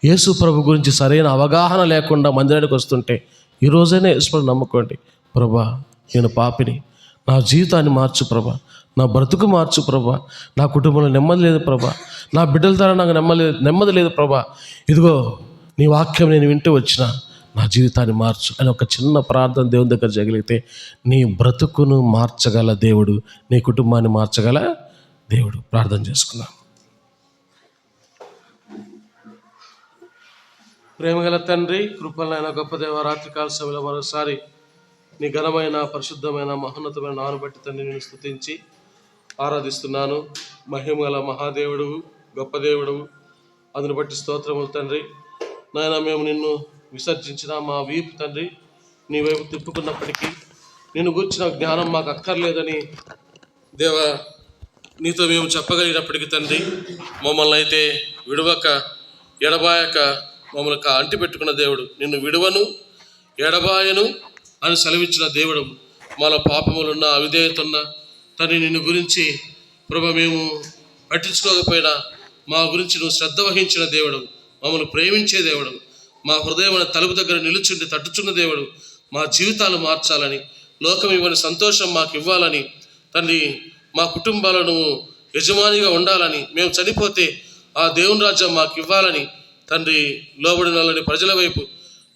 యేసు ప్రభు గురించి సరైన అవగాహన లేకుండా మందిరానికి వస్తుంటే, ఈ రోజైనా యేసు ప్రభు నమ్ముకోండి. ప్రభా, నేను పాపిని, నా జీవితాన్ని మార్చు ప్రభా, నా బ్రతుకు మార్చు ప్రభా, నా కుటుంబంలో నెమ్మది లేదు ప్రభా, నా బిడ్డల ద్వారా నాకు నెమ్మది లేదు ప్రభా, ఇదిగో నీ వాక్యం నేను వింటూ వచ్చిన, నా జీవితాన్ని మార్చు అని ఒక చిన్న ప్రార్థన దేవుని దగ్గర చేయగలిగితే, నీ బ్రతుకును మార్చగల దేవుడు, నీ కుటుంబాన్ని మార్చగల దేవుడు. ప్రార్థన చేసుకుందాం. ప్రేమగల తండ్రి, కృపలైన గొప్ప దేవ, రాత్రికాల సమయంలో మరోసారి నీ ఘనమైన, పరిశుద్ధమైన, మహోన్నతమైన నాను బట్టి తండ్రి నేను స్తుతించి ఆరాధిస్తున్నాను. మహిమగల మహాదేవుడు, గొప్ప దేవుడు, అందుని బట్టి స్తోత్రములు తండ్రి. నాయన, మేము నిన్ను విసర్జించిన మా వీపు తండ్రి నీ వైపు తిప్పుకున్నప్పటికీ, నిన్ను గూర్చిన జ్ఞానం మాకు అక్కర్లేదని దేవ నీతో మేము చెప్పగలిగినప్పటికీ తండ్రి, మమ్మల్ని అయితే విడవక ఎడబాయక మమ్మల్ని అంటిపెట్టుకున్న దేవుడు, నిన్ను విడువను ఎడబాయను అని సెలవిచ్చిన దేవుడు. మాలో పాపములున్న, అవిధేయత ఉన్న తండ్రి, నిన్ను గురించి ప్రభు మేము పట్టించుకోకపోయినా మా గురించి నువ్వు శ్రద్ధ వహించిన దేవుడు, మమ్మల్ని ప్రేమించే దేవుడు, మా హృదయమైన తలుపు దగ్గర నిలుచుండి తట్టుచున్న దేవుడు, మా జీవితాలు మార్చాలని, లోకం ఇవ్వని సంతోషం మాకు ఇవ్వాలని తండ్రి, మా కుటుంబాలను యజమానిగా ఉండాలని, మేము చనిపోతే ఆ దేవుని రాజ్యం మాకు ఇవ్వాలని తండ్రి, లోబడిన వాళ్ళని ప్రజల వైపు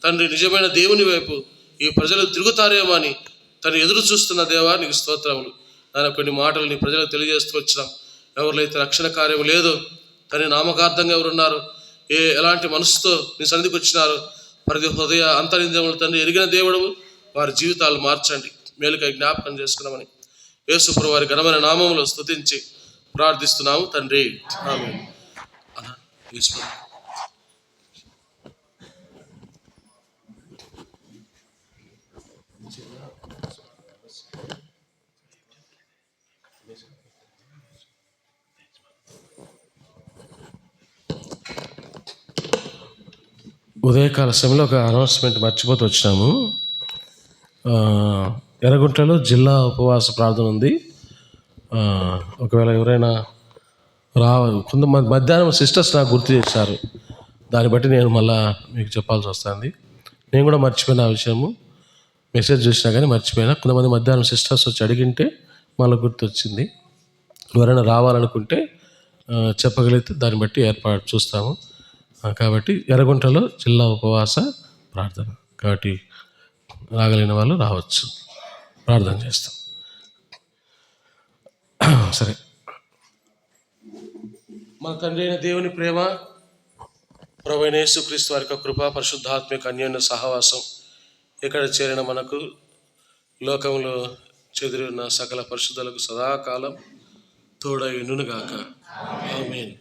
తండ్రి, నిజమైన దేవుని వైపు ఈ ప్రజలు తిరుగుతారేమో అని తను ఎదురు చూస్తున్న దేవా నీకు స్తోత్రములు. ఆయన కొన్ని మాటలు నీ ప్రజలకు తెలియజేస్తూ వచ్చినాం. ఎవరైతే రక్షణ కార్యం లేదో తన నామకార్థంగా ఎవరున్నారు, ఎలాంటి మనసుతో నీ సన్నిధికి వచ్చినారు, ప్రతి హృదయ అంతరింద్రియములు తండ్రి ఎరిగిన దేవుడు, వారి జీవితాలు మార్చండి, మేలుకై జ్ఞాపకం చేసుకున్నామని యేసు ప్రభువు వారి ఘనమైన నామములో స్తుతించి ప్రార్థిస్తున్నాము తండ్రి, ఆమేన్. ఉదయకాల సమయంలో ఒక అనౌన్స్మెంట్ మర్చిపోతూ వచ్చినాము. ఎర్రగుంటలో జిల్లా ఉపవాస ప్రార్థన ఉంది. ఒకవేళ ఎవరైనా కొంతమంది మధ్యాహ్నం సిస్టర్స్ నాకు గుర్తు చేశారు. దాన్ని బట్టి నేను మళ్ళా మీకు చెప్పాల్సి వస్తుంది. నేను కూడా మర్చిపోయిన ఆ విషయము. మెసేజ్ చూసినా కానీ మర్చిపోయినా. కొంతమంది మధ్యాహ్నం సిస్టర్స్ వచ్చి అడిగింటే మళ్ళీ గుర్తొచ్చింది. ఎవరైనా రావాలనుకుంటే చెప్పగలిగితే దాన్ని బట్టి ఏర్పాటు చూస్తాము. కాబట్టి ఎర్రగుంటలో జిల్లా ఉపవాస ప్రార్థన, కాబట్టి రాగలిగిన వాళ్ళు రావచ్చు, ప్రార్థన చేస్తాం. సరే. మన తండ్రి అయిన దేవుని ప్రేమ, ప్రభువైన యేసుక్రీస్తు వారి యొక్క కృప, పరిశుద్ధాత్మిక అన్యోన్య సహవాసం ఇక్కడ చేరిన మనకు లోకంలో చెదిరి ఉన్న సకల పరిశుద్ధులకు సదాకాలం తోడై ఉండును గాక. ఆమేన్.